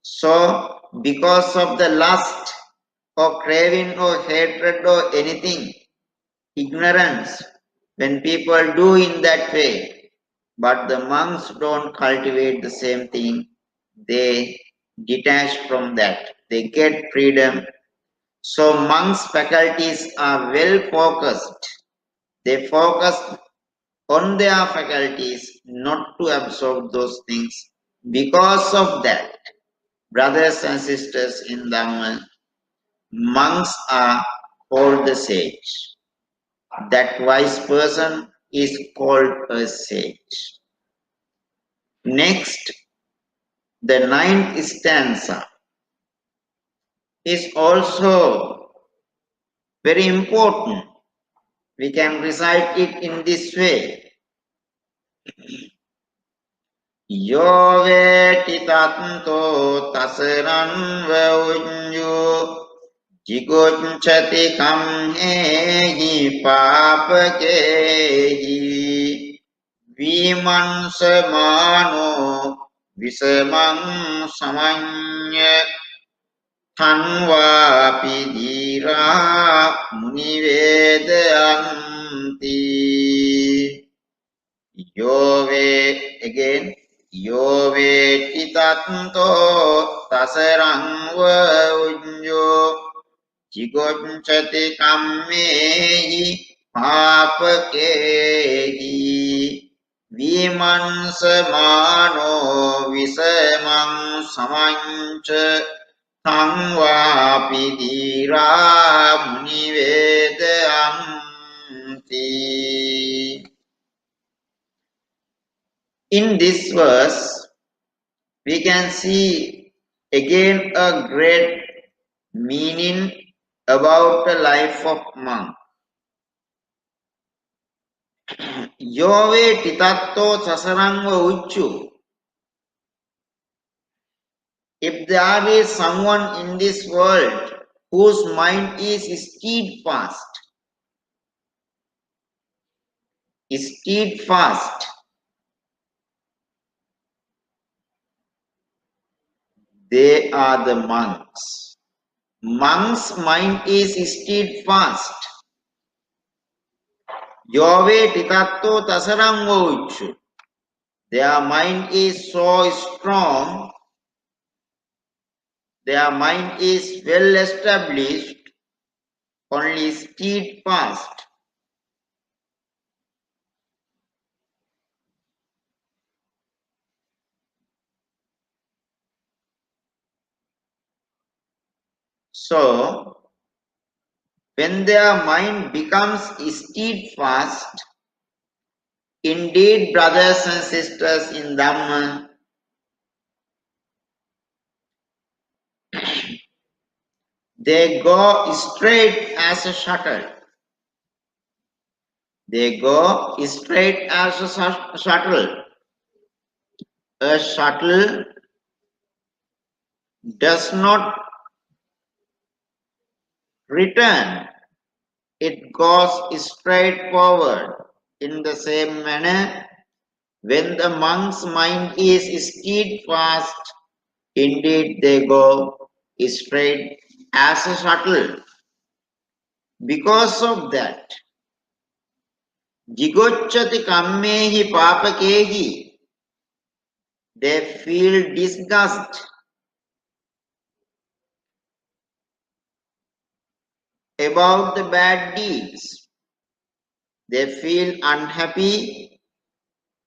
So, because of the lust or craving or hatred or anything, ignorance, when people do in that way, but the monks don't cultivate the same thing, they detach from that, they get freedom. So monks' faculties are well focused. They focus on their faculties not to absorb those things. Because of that, brothers and sisters in Dhamma, monks are called the sage. That wise person is called a sage. Next, the ninth stanza is also very important. We can recite it in this way. Yo veti tanto tasaran vaunyo jigochati kamhehi papakehi vimansamano visamang samanya tanvapi dhira munivedayanti. Yove again. Yove titanto tasarang vaunyo jigochati kammehi papakehi vimansamano visamang samancha tangvapi dhira munivedayanti. In this verse, we can see again a great meaning about the life of monk. Yove titatto sasaranga uchu. If there is someone in this world whose mind is steadfast, they are the monks. Monks' mind is steadfast. Yove titatto tasarango uchu. Their mind is so strong, their mind is well established, only steadfast. So, when their mind becomes steadfast, indeed, brothers and sisters in Dhamma, they go straight as a shuttle. They go straight as a shuttle. A shuttle does not return. it goes straight forward. In the same manner, when the monk's mind is steadfast, indeed they go straight as a shuttle. Because of that, jigochati kammehi papakehi, they feel disgust about the bad deeds. They feel unhappy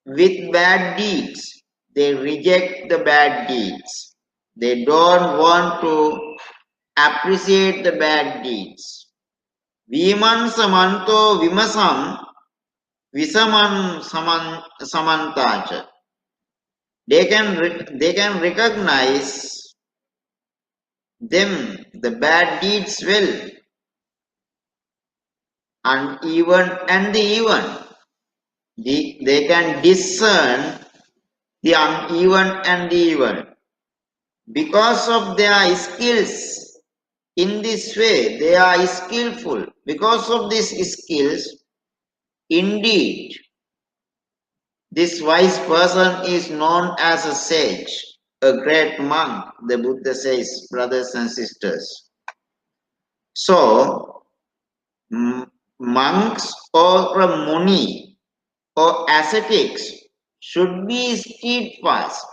with bad deeds. They reject the bad deeds. They don't want to appreciate the bad deeds. Viman samanto vimasam visaman samantacha. They can recognize them, the bad deeds well, uneven and the even. They can discern the uneven and the even. Because of their skills in this way, they are skillful. Because of these skills, indeed, this wise person is known as a sage, a great monk, the Buddha says, brothers and sisters. So, monks or a Muni or ascetics should be steadfast,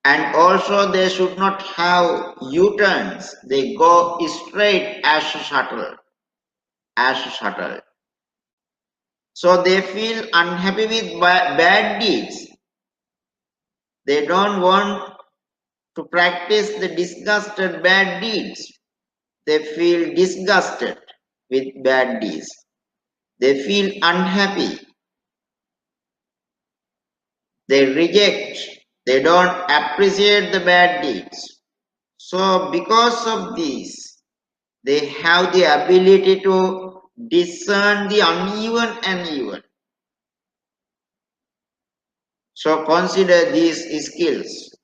and also they should not have U-turns. They go straight as a shuttle, as a shuttle. So they feel unhappy with bad deeds. They don't want to practice the disgusted bad deeds. They feel disgusted with bad deeds. They feel unhappy. They reject. They don't appreciate the bad deeds. So because of this, they have the ability to discern the uneven and even. So consider these skills.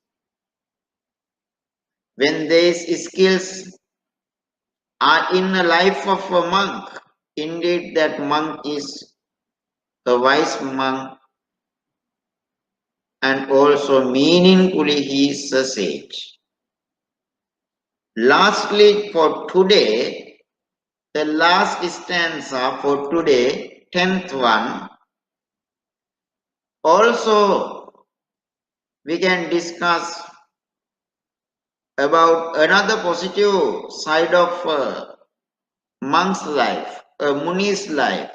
When these skills are in the life of a monk, indeed that monk is a wise monk, and also meaningfully he is a sage. Lastly, for today, the last stanza for today, 10th one, also we can discuss about another positive side of a monk's life, a Muni's life.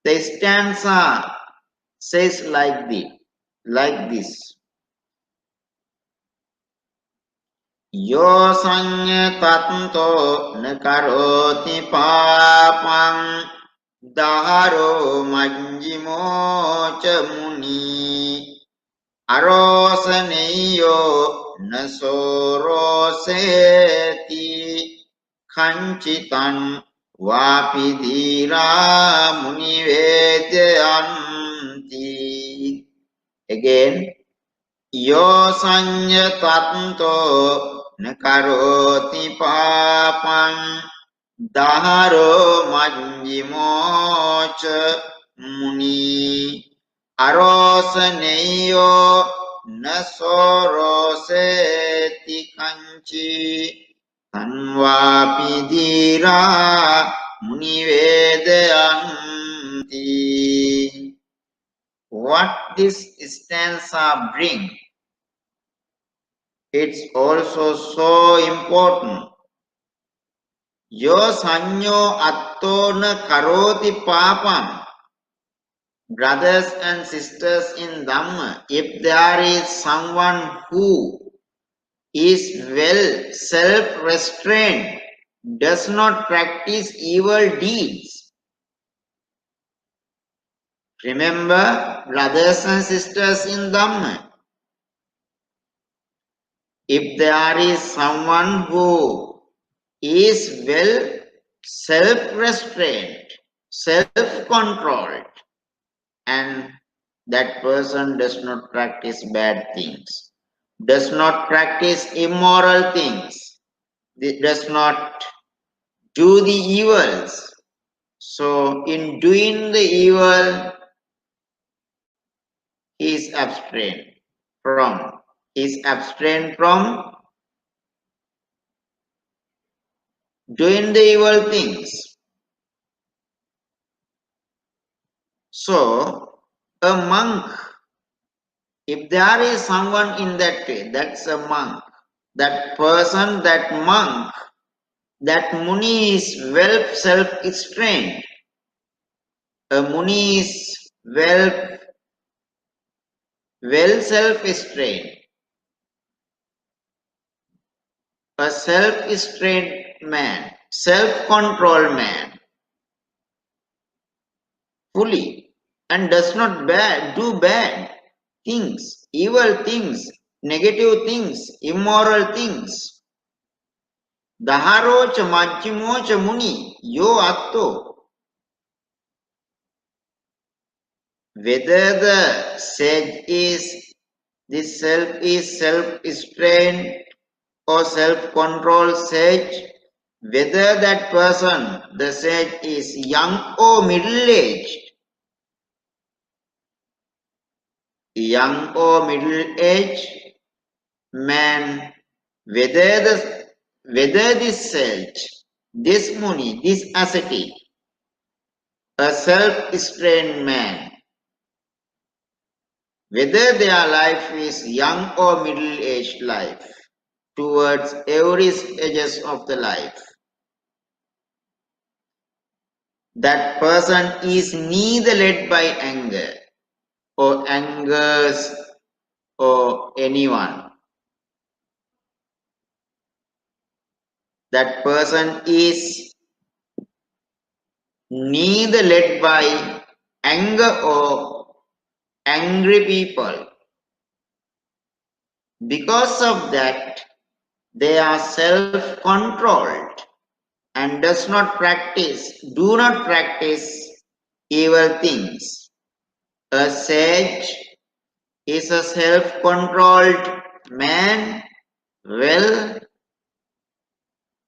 The stanza says like this. Yo sanya tato na karoti papang daharo manjimo cha muni arosaneyo na soroseti kanchitan vapidira munivedyanti. Again, yo sanya tato nakaroti papang daharo manjimocha muni arosaneyo nasoroseti kanchi tanvapidira munivedayanti. What this stanza bring? It's also so important. Yo sanyo attona karoti papam. Brothers and sisters in Dhamma, if there is someone who is well self-restrained, does not practice evil deeds. Remember, brothers and sisters in Dhamma, if there is someone who is well self-restrained, self-controlled, and that person does not practice bad things, does not practice immoral things, does not do the evils. So in doing the evil, he is abstained from. He is abstained from doing the evil things. So a monk, if there is someone in that way, that's a monk. That person, that monk, that Muni is well self-restrained. A Muni is well self-restrained. A self-restrained man, self-controlled man, fully, and does not do bad things, evil things, negative things, immoral things. Daharocha majjimocha muni yo atto. Whether the sage is, this self is self-restrained or self-controlled sage, whether that person, the sage, is young or middle-aged, man, whether this sage, this Muni, this ascetic, a self-restrained man, whether their life is young or middle-aged life, towards every stages of the life, that person is neither led by anger or angers or anyone. That person is neither led by anger or angry people. Because of that, they are self-controlled and do not practice evil things. A sage is a self-controlled man, well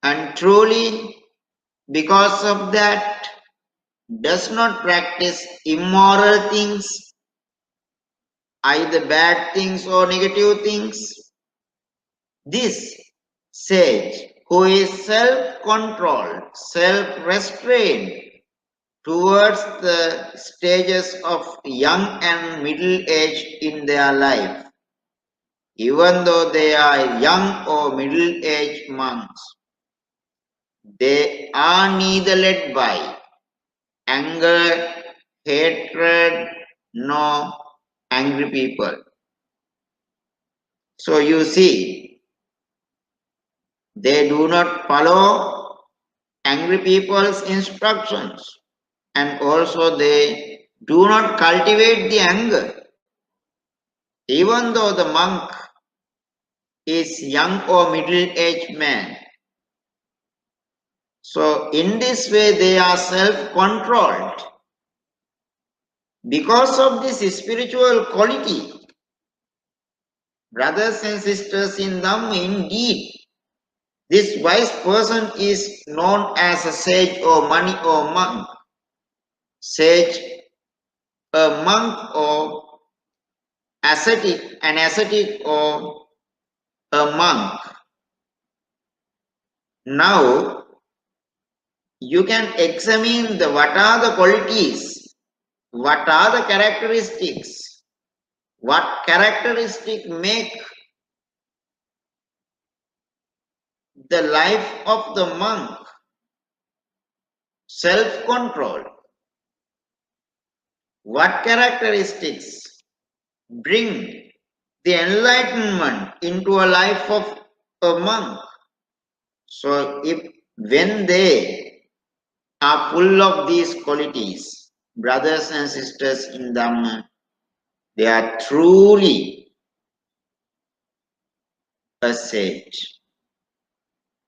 and truly. Because of that, does not practice immoral things, either bad things or negative things. This sage, who is self-controlled, self-restrained towards the stages of young and middle age in their life, even though they are young or middle-aged monks, they are neither led by anger, hatred, nor angry people. So you see, they do not follow angry people's instructions, and also they do not cultivate the anger. Even though the monk is young or middle-aged man, so in this way they are self-controlled. Because of this spiritual quality, brothers and sisters in Dhamma, indeed, this wise person is known as a sage or Muni or monk. Sage, a monk or ascetic, an ascetic or a monk. Now, you can examine what are the qualities, what are the characteristics, what characteristic make the life of the monk self-control. What characteristics bring the enlightenment into a life of a monk? So when they are full of these qualities, brothers and sisters in Dhamma, they are truly a sage.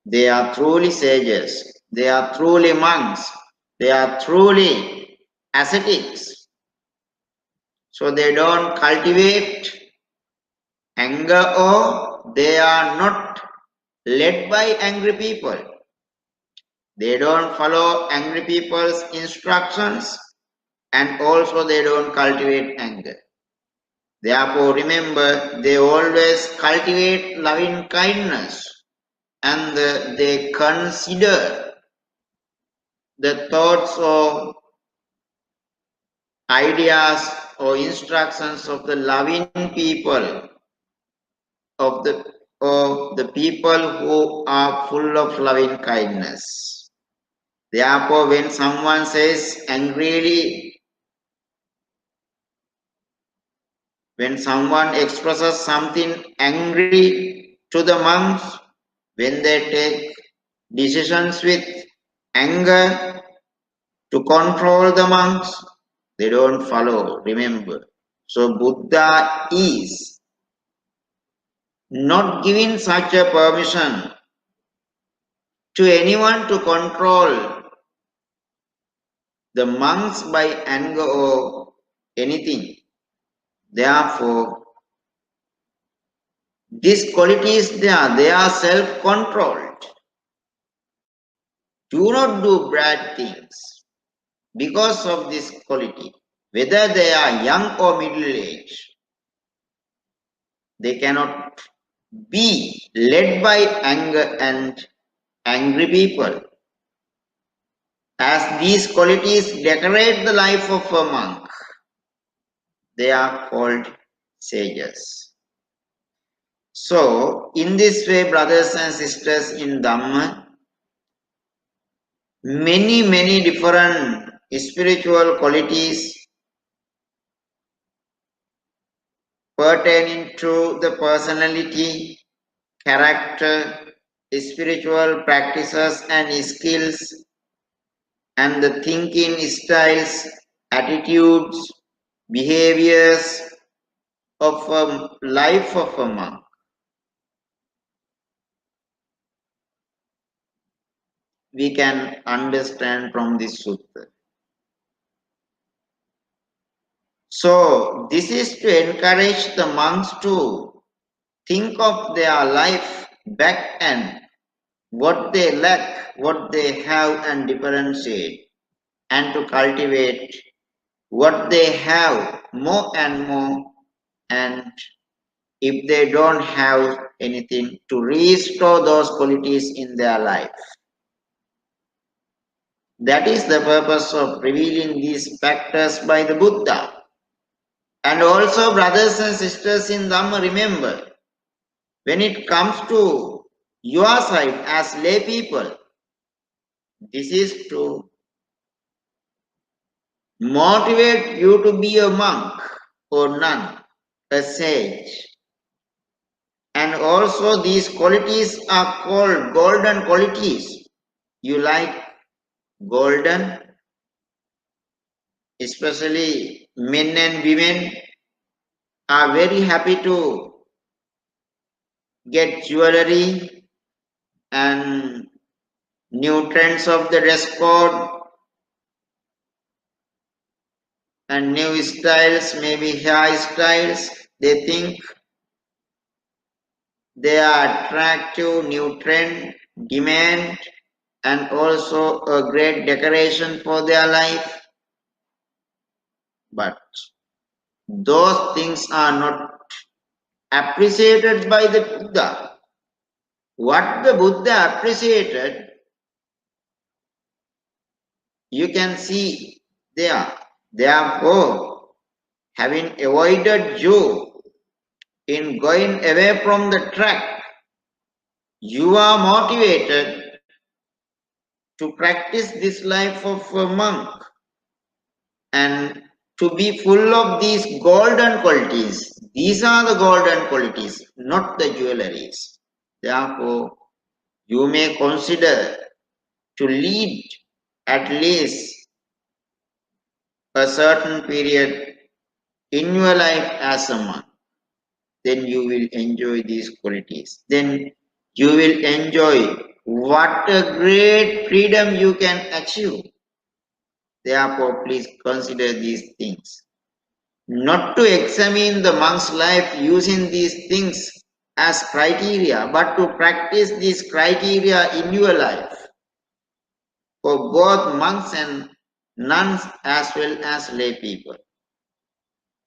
They are truly sages. They are truly monks. They are truly ascetics. So they don't cultivate anger or they are not led by angry people. They don't follow angry people's instructions, and also they don't cultivate anger. Therefore, remember, they always cultivate loving kindness, and they consider the thoughts or ideas or instructions of the loving people, of the people who are full of loving kindness. Therefore, when someone says angrily, when someone expresses something angry to the monks, when they take decisions with anger to control the monks, they don't follow, remember. So Buddha is not giving such a permission to anyone to control the monks by anger or anything. Therefore, these qualities they are self-controlled. Do not do bad things because of this quality. Whether they are young or middle-aged, they cannot be led by anger and angry people. As these qualities decorate the life of a monk, they are called sages. So, in this way, brothers and sisters in Dhamma, many different spiritual qualities pertaining to the personality, character, spiritual practices and skills, and the thinking styles, attitudes, behaviors of a life of a monk. We can understand from this sutta. So, this is to encourage the monks to think of their life back and what they lack, what they have, and differentiate, and to cultivate what they have more and more, and if they don't have anything, to restore those qualities in their life. That is the purpose of revealing these factors by the Buddha. And also, brothers and sisters in Dhamma, remember, when it comes to your side as lay people, this is to motivate you to be a monk or nun, a sage. And also these qualities are called golden qualities. You like golden, especially men and women are very happy to get jewelry and new trends of the dress code and new styles, maybe hairstyles. They think they are attractive, new trend, demand, and also a great decoration for their life. But those things are not appreciated by the Buddha. What the Buddha appreciated, you can see there. Therefore, having avoided you in going away from the track, you are motivated to practice this life of a monk and to be full of these golden qualities. These are the golden qualities, not the jewelries. Therefore, you may consider to lead at least a certain period in your life as a monk. Then you will enjoy these qualities. Then you will enjoy what a great freedom you can achieve. Therefore, please consider these things. Not to examine the monk's life using these things as criteria, but to practice these criteria in your life. for both monks and nuns as well as lay people.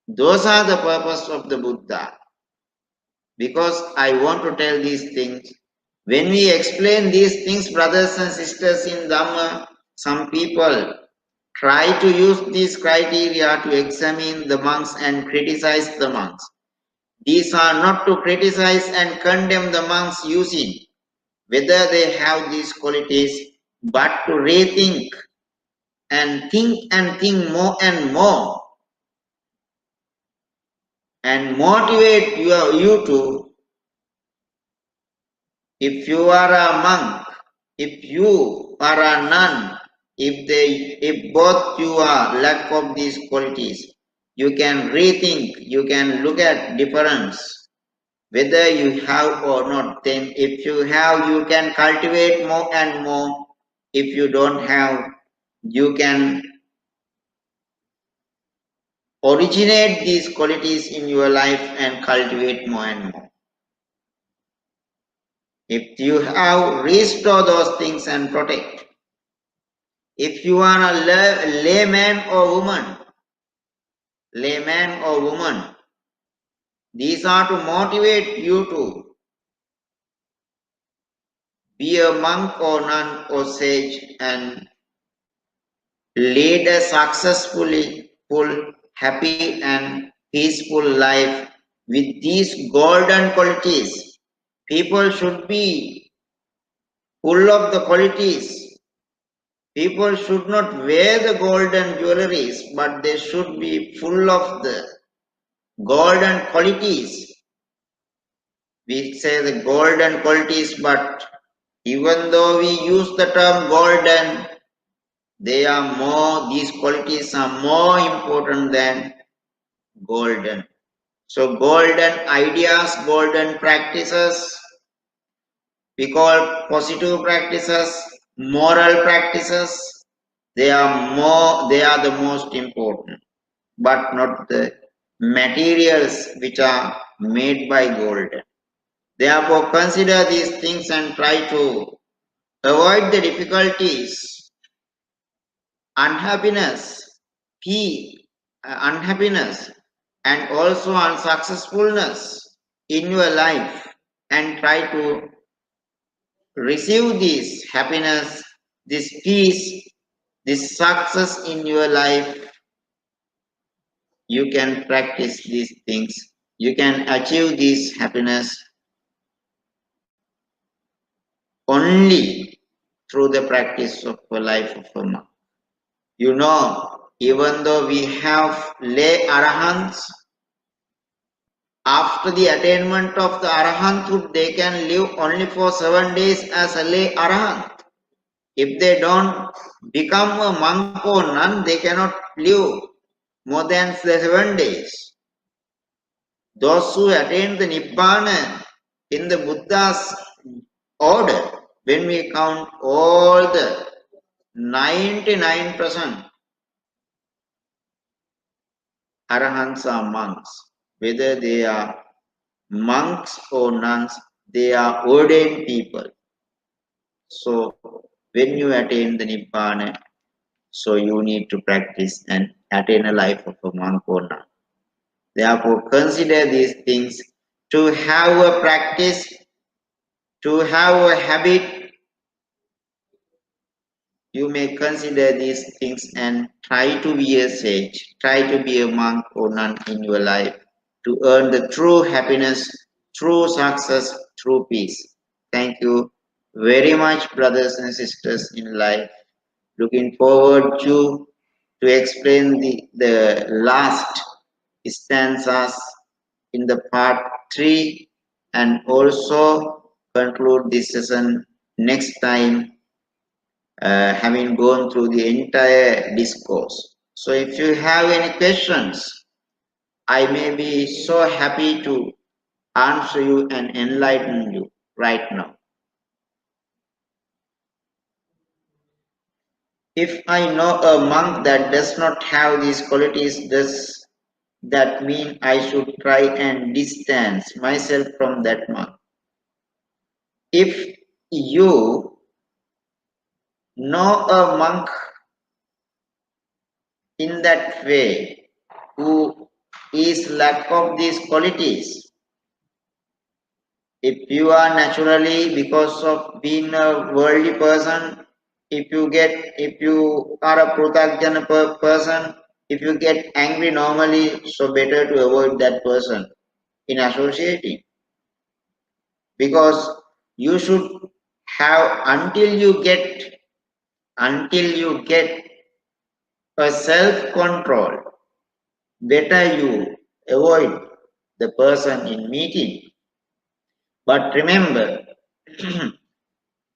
Those are the purpose of the Buddha. Because I want to tell these things. When we explain these things, brothers and sisters in Dhamma, some people try to use these criteria to examine the monks and criticize the monks. These are not to criticize and condemn the monks using whether they have these qualities, but to rethink and think more and motivate you to, if you are a monk, if you are a nun, if both you are lack of these qualities, you can rethink, you can look at difference, whether you have or not. Then if you have, you can cultivate more and more. If you don't have, you can originate these qualities in your life and cultivate more and more. If you have, restore those things and protect. If you are a layman or woman, these are to motivate you to be a monk or nun or sage and lead a successfully full, happy and peaceful life with these golden qualities. People should be full of the qualities. People should not wear the golden jewelries, but they should be full of the golden qualities. We say the golden qualities, but even though we use the term golden, they are more, these qualities are more important than golden. So golden ideas, golden practices, we call positive practices, moral practices, they are the most important, but not the materials which are made by gold. Therefore, consider these things and try to avoid the difficulties, unhappiness, unhappiness, and also unsuccessfulness in your life, and try to receive this happiness, this peace, this success in your life. You can practice these things. You can achieve this happiness only through the practice of a life of a monk. You know, even though we have lay arahants, after the attainment of the arahanthood, they can live only for 7 days as a lay arahant. If they don't become a monk or nun, they cannot live more than 7 days. Those who attain the Nibbana in the Buddha's order, when we count all the 99% arahants are monks. Whether they are monks or nuns, they are ordained people. So when you attain the Nibbana, so you need to practice and attain a life of a monk or nun. Therefore, consider these things to have a practice, to have a habit. You may consider these things and try to be a sage, try to be a monk or nun in your life to earn the true happiness, true success, true peace. Thank you very much, brothers and sisters in life. Looking forward to explain the last stanzas in the part 3 and also conclude this session next time, having gone through the entire discourse. So if you have any questions, I may be so happy to answer you and enlighten you right now. If I know a monk that does not have these qualities, does that mean I should try and distance myself from that monk? If you know a monk in that way who is lack of these qualities. If you are naturally, because of being a worldly person, if you are a prutakjana person, if you get angry normally, so better to avoid that person in associating. Because you should have until you get a self-control, better you avoid the person in meeting. But remember,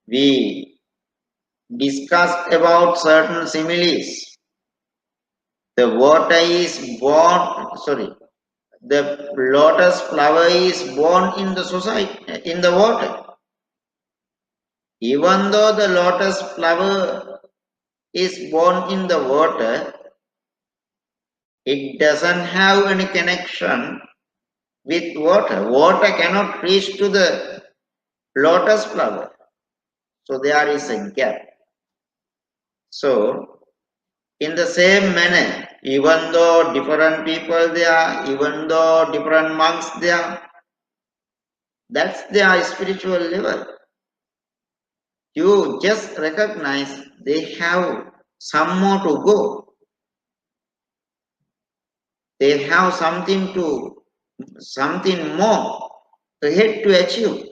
we discussed about certain similes. The water is born, sorry, the lotus flower is born in the society, in the water. Even though the lotus flower is born in the water, it doesn't have any connection with water. Water cannot reach to the lotus flower. So there is a gap. So in the same manner, even though different people there, even though different monks there, that's their spiritual level. You just recognize they have some more to go. They have something more ahead to achieve,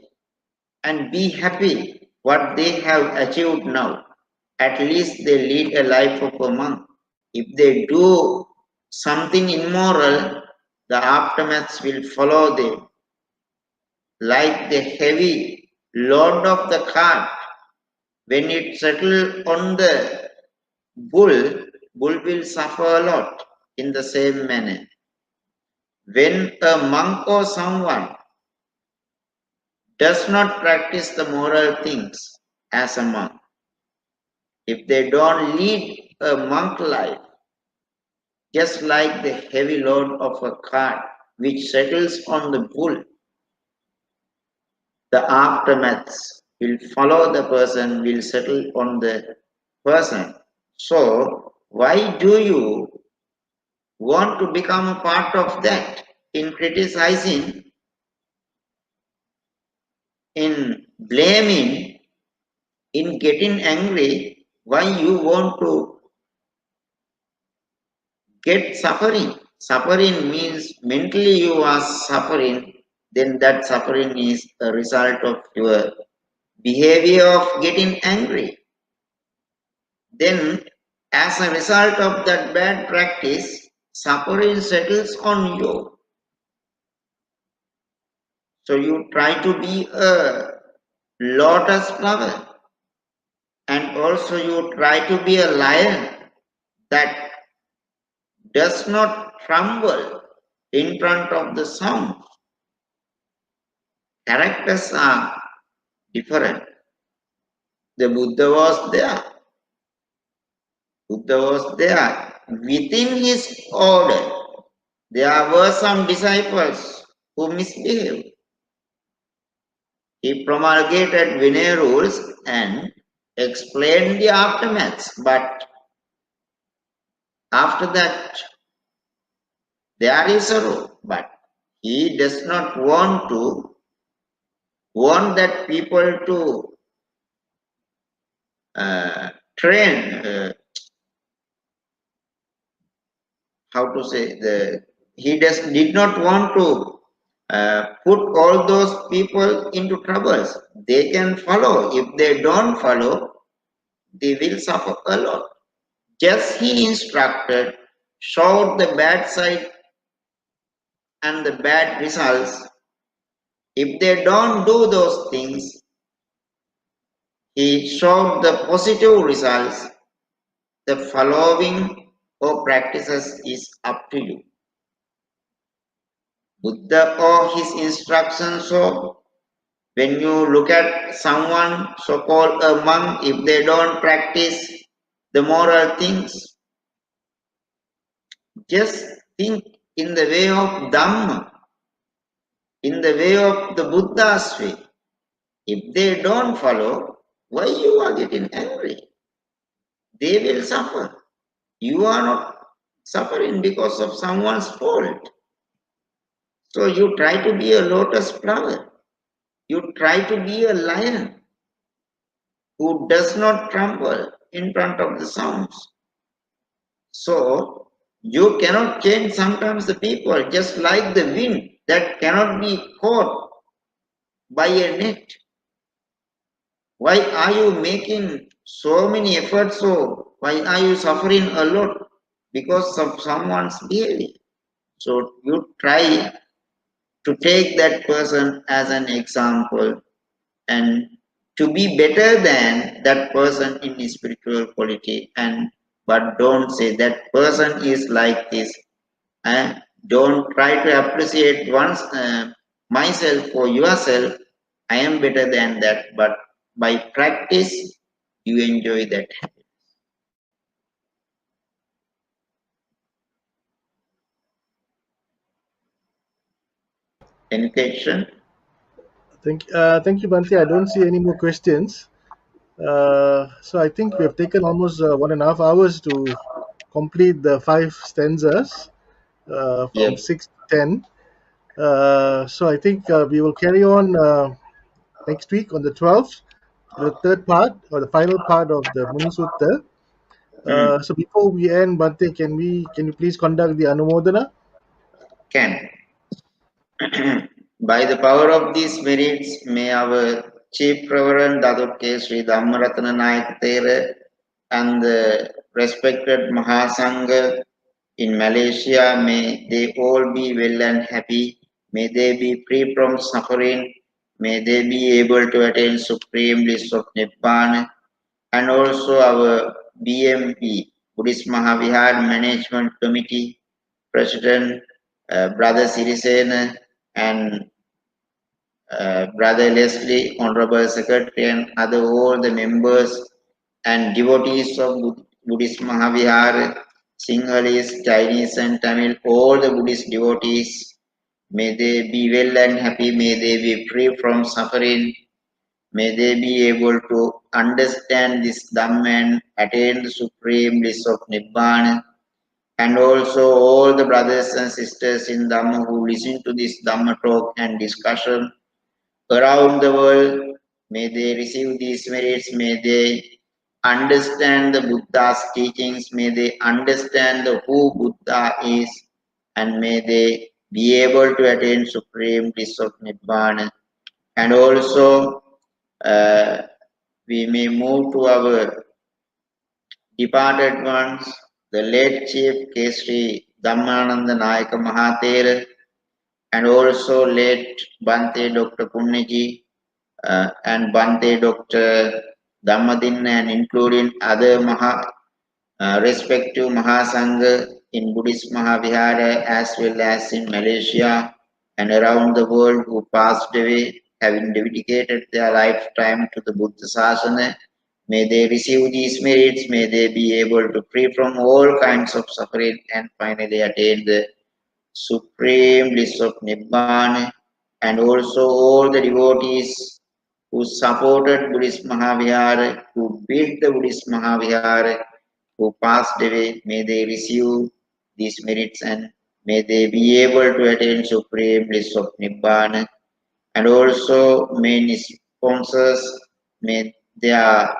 and be happy what they have achieved now. At least they lead a life of a monk. If they do something immoral, the aftermaths will follow them. Like the heavy load of the cart, when it settles on the bull will suffer a lot. In the same manner, when a monk or someone does not practice the moral things as a monk, if they don't lead a monk life, just like the heavy load of a cart which settles on the bull, the aftermaths will follow the person, will settle on the person. So, why do you want to become a part of that? In criticizing, in blaming, in getting angry, why you want to get suffering? Suffering means mentally you are suffering, then that suffering is a result of your behavior of getting angry. Then, as a result of that bad practice, suffering settles on you. So you try to be a lotus flower, and also you try to be a lion that does not tremble in front of the sound. Characters are different. The Buddha was there. Buddha was there. Within his order, there were some disciples who misbehaved. He promulgated Vinaya rules and explained the aftermaths, but after that, there is a rule. But he does not want that people to train. How to say, he did not want to put all those people into troubles. They can follow. If they don't follow, they will suffer a lot. Just he instructed, showed the bad side and the bad results. If they don't do those things, he showed the positive results. The following or practices is up to you. Buddha or his instructions. So when you look at someone, so-called a monk, if they don't practice the moral things, just think in the way of Dhamma, in the way of the Buddha's way. If they don't follow, why you are getting angry? they will suffer. You are not suffering because of someone's fault. So you try to be a lotus flower. You try to be a lion who does not trample in front of the sounds. So you cannot change sometimes the people just like the wind that cannot be caught by a net. Why are you making so many efforts? So why are you suffering a lot because of someone's behavior? So you try to take that person as an example and to be better than that person in his spiritual quality, and but don't say that person is like this, and don't try to appreciate once myself or yourself. I am better than that, but by practice you enjoy that. Any question? Thank you, Bhante. I don't see any more questions. So I think we have taken almost 1.5 hours to complete the 5 stanzas from Yep. 6 to 10. So I think we will carry on next week on the 12th for the third part or the final part of the Muni Sutta. Hmm. So before we end, Bhante, can you please conduct the Anumodana? Can. By the power of these merits, may our Chief Reverend Daduke Sri Dhammaratana Nayak Thera and the respected Mahasangha in Malaysia, may they all be well and happy. May they be free from suffering. May they be able to attain supreme bliss of Nibbana. And also our BMP, Buddhist Mahavihar Management Committee President, Brother Sirisena, and Brother Leslie, Honorable Secretary, and other all the members and devotees of Buddhist Mahavihar, Sinhalese, Chinese, and Tamil, all the Buddhist devotees, may they be well and happy, may they be free from suffering, may they be able to understand this Dhamma and attain the supreme bliss of Nibbana. And also all the brothers and sisters in Dhamma who listen to this Dhamma talk and discussion around the world, may they receive these merits, may they understand the Buddha's teachings, may they understand the who Buddha is, and may they be able to attain supreme bliss of Nibbana. And also, uh, we may move to our departed ones, the late Chief Kesri Dhammananda Nayaka Mahathera, and also late Bhante Dr. Punnaji, and Bhante Dr. Dhammadin, and including other respective Mahasangha in Buddhist Mahavihara as well as in Malaysia and around the world who passed away, having dedicated their lifetime to the Buddha Sasana. May they receive these merits, may they be able to free from all kinds of suffering and finally attain the supreme bliss of Nibbana. And also all the devotees who supported Buddhist Mahavihara, who built the Buddhist Mahavihara, who passed away, may they receive these merits and may they be able to attain supreme bliss of Nibbana. And also many sponsors, may their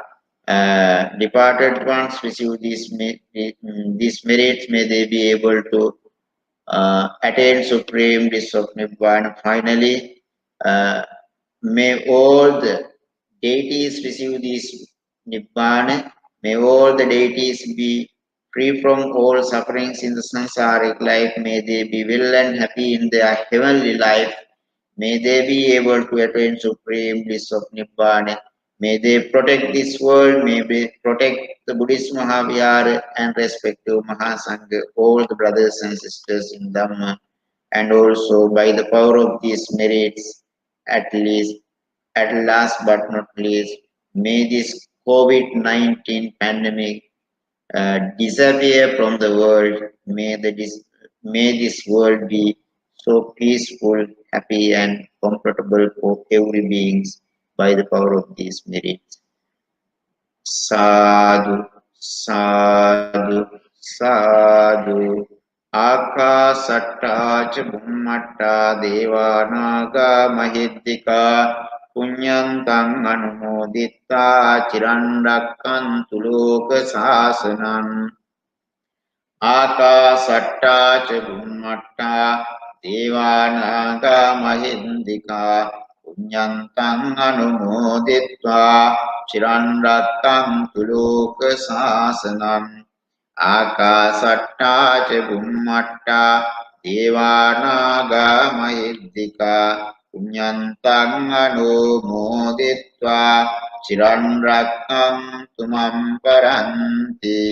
departed ones receive these merits, may they be able to attain supreme bliss of Nibbana. Finally, uh, may all the deities receive this Nibbana. May all the deities be free from all sufferings in the samsaric life. May they be well and happy in their heavenly life. May they be able to attain supreme bliss of Nibbana. May they protect this world, may they protect the Buddhist Mahavihara and respective Mahasangha, all the brothers and sisters in Dhamma, and also by the power of these merits, at least, at last but not least, may this COVID-19 pandemic disappear from the world. May this world be so peaceful, happy, and comfortable for every beings by the power of these merits. Sadhu, Sadhu, sadhu. Akasatта ca bhummatta devanaga mahiddhika punyantang anumoditta chirandakantu loka sasanam. Akasattaa ca bhummattaa devanaga mahiddhika punyantang anumoditva chiran rakkantu loka sasanam. Akasattaa ca bhummattaa devanaga mahiddhika punyantang anumoditva chiran rakkantu mam paranti.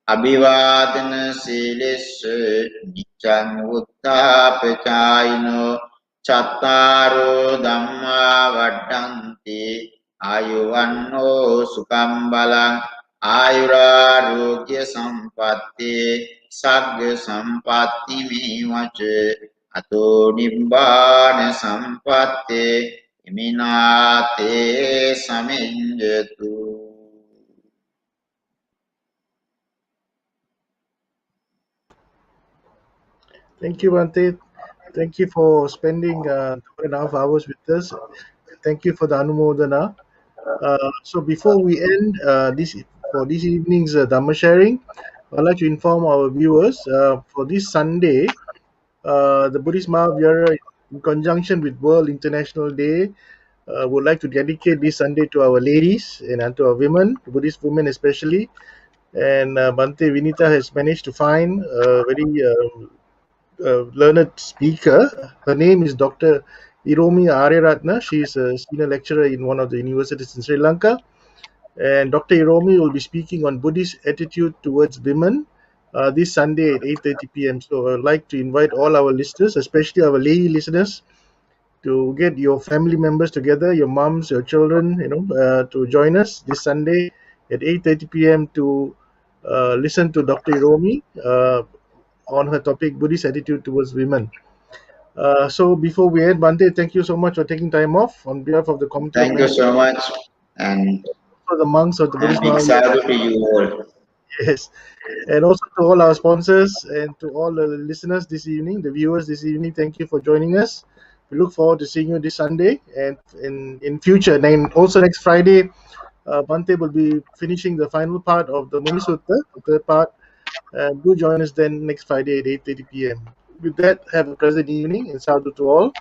Abhivadana silisse niccang uttapacayino cattaro dhamma vaddhanti ayuvanno sukham balang ayurarogya sampatti sagga sampatti mevaca ato nibbana sampatti iminate samenjatu. Thank you, Bhante. Thank you for spending 2.5 hours with us. Thank you for the Anumodana. So before we end this evening's Dhamma sharing, I'd like to inform our viewers for this Sunday, the Buddhist Mahavira, in conjunction with World International Day, would like to dedicate this Sunday to our ladies and to our women, Buddhist women especially. And Bhante Vineetha has managed to find a very learned speaker. Her name is Dr. Iromi Aryaratna. She is a senior lecturer in one of the universities in Sri Lanka. And Dr. Iromi will be speaking on Buddhist attitude towards women this Sunday at 8:30 p.m. So I'd like to invite all our listeners, especially our lady listeners, to get your family members together, your moms, your children, to join us this Sunday at 8:30 p.m. to listen to Dr. Iromi on her topic Buddhist attitude towards women. So before we end, Bhante, thank you so much for taking time off on behalf of the Committee of Thank you Members so much, and for the monks of the Buddhist big Mahavira. sadhu to you all. Yes, and also to all our sponsors and to all the listeners this evening, the viewers this evening. Thank you for joining us. We look forward to seeing you this Sunday and in future. And then also next Friday, Bhante will be finishing the final part of the Muni Sutta, the third part. Do join us then next Friday at 8:30 p.m. With that, have a pleasant evening and sadhu to all.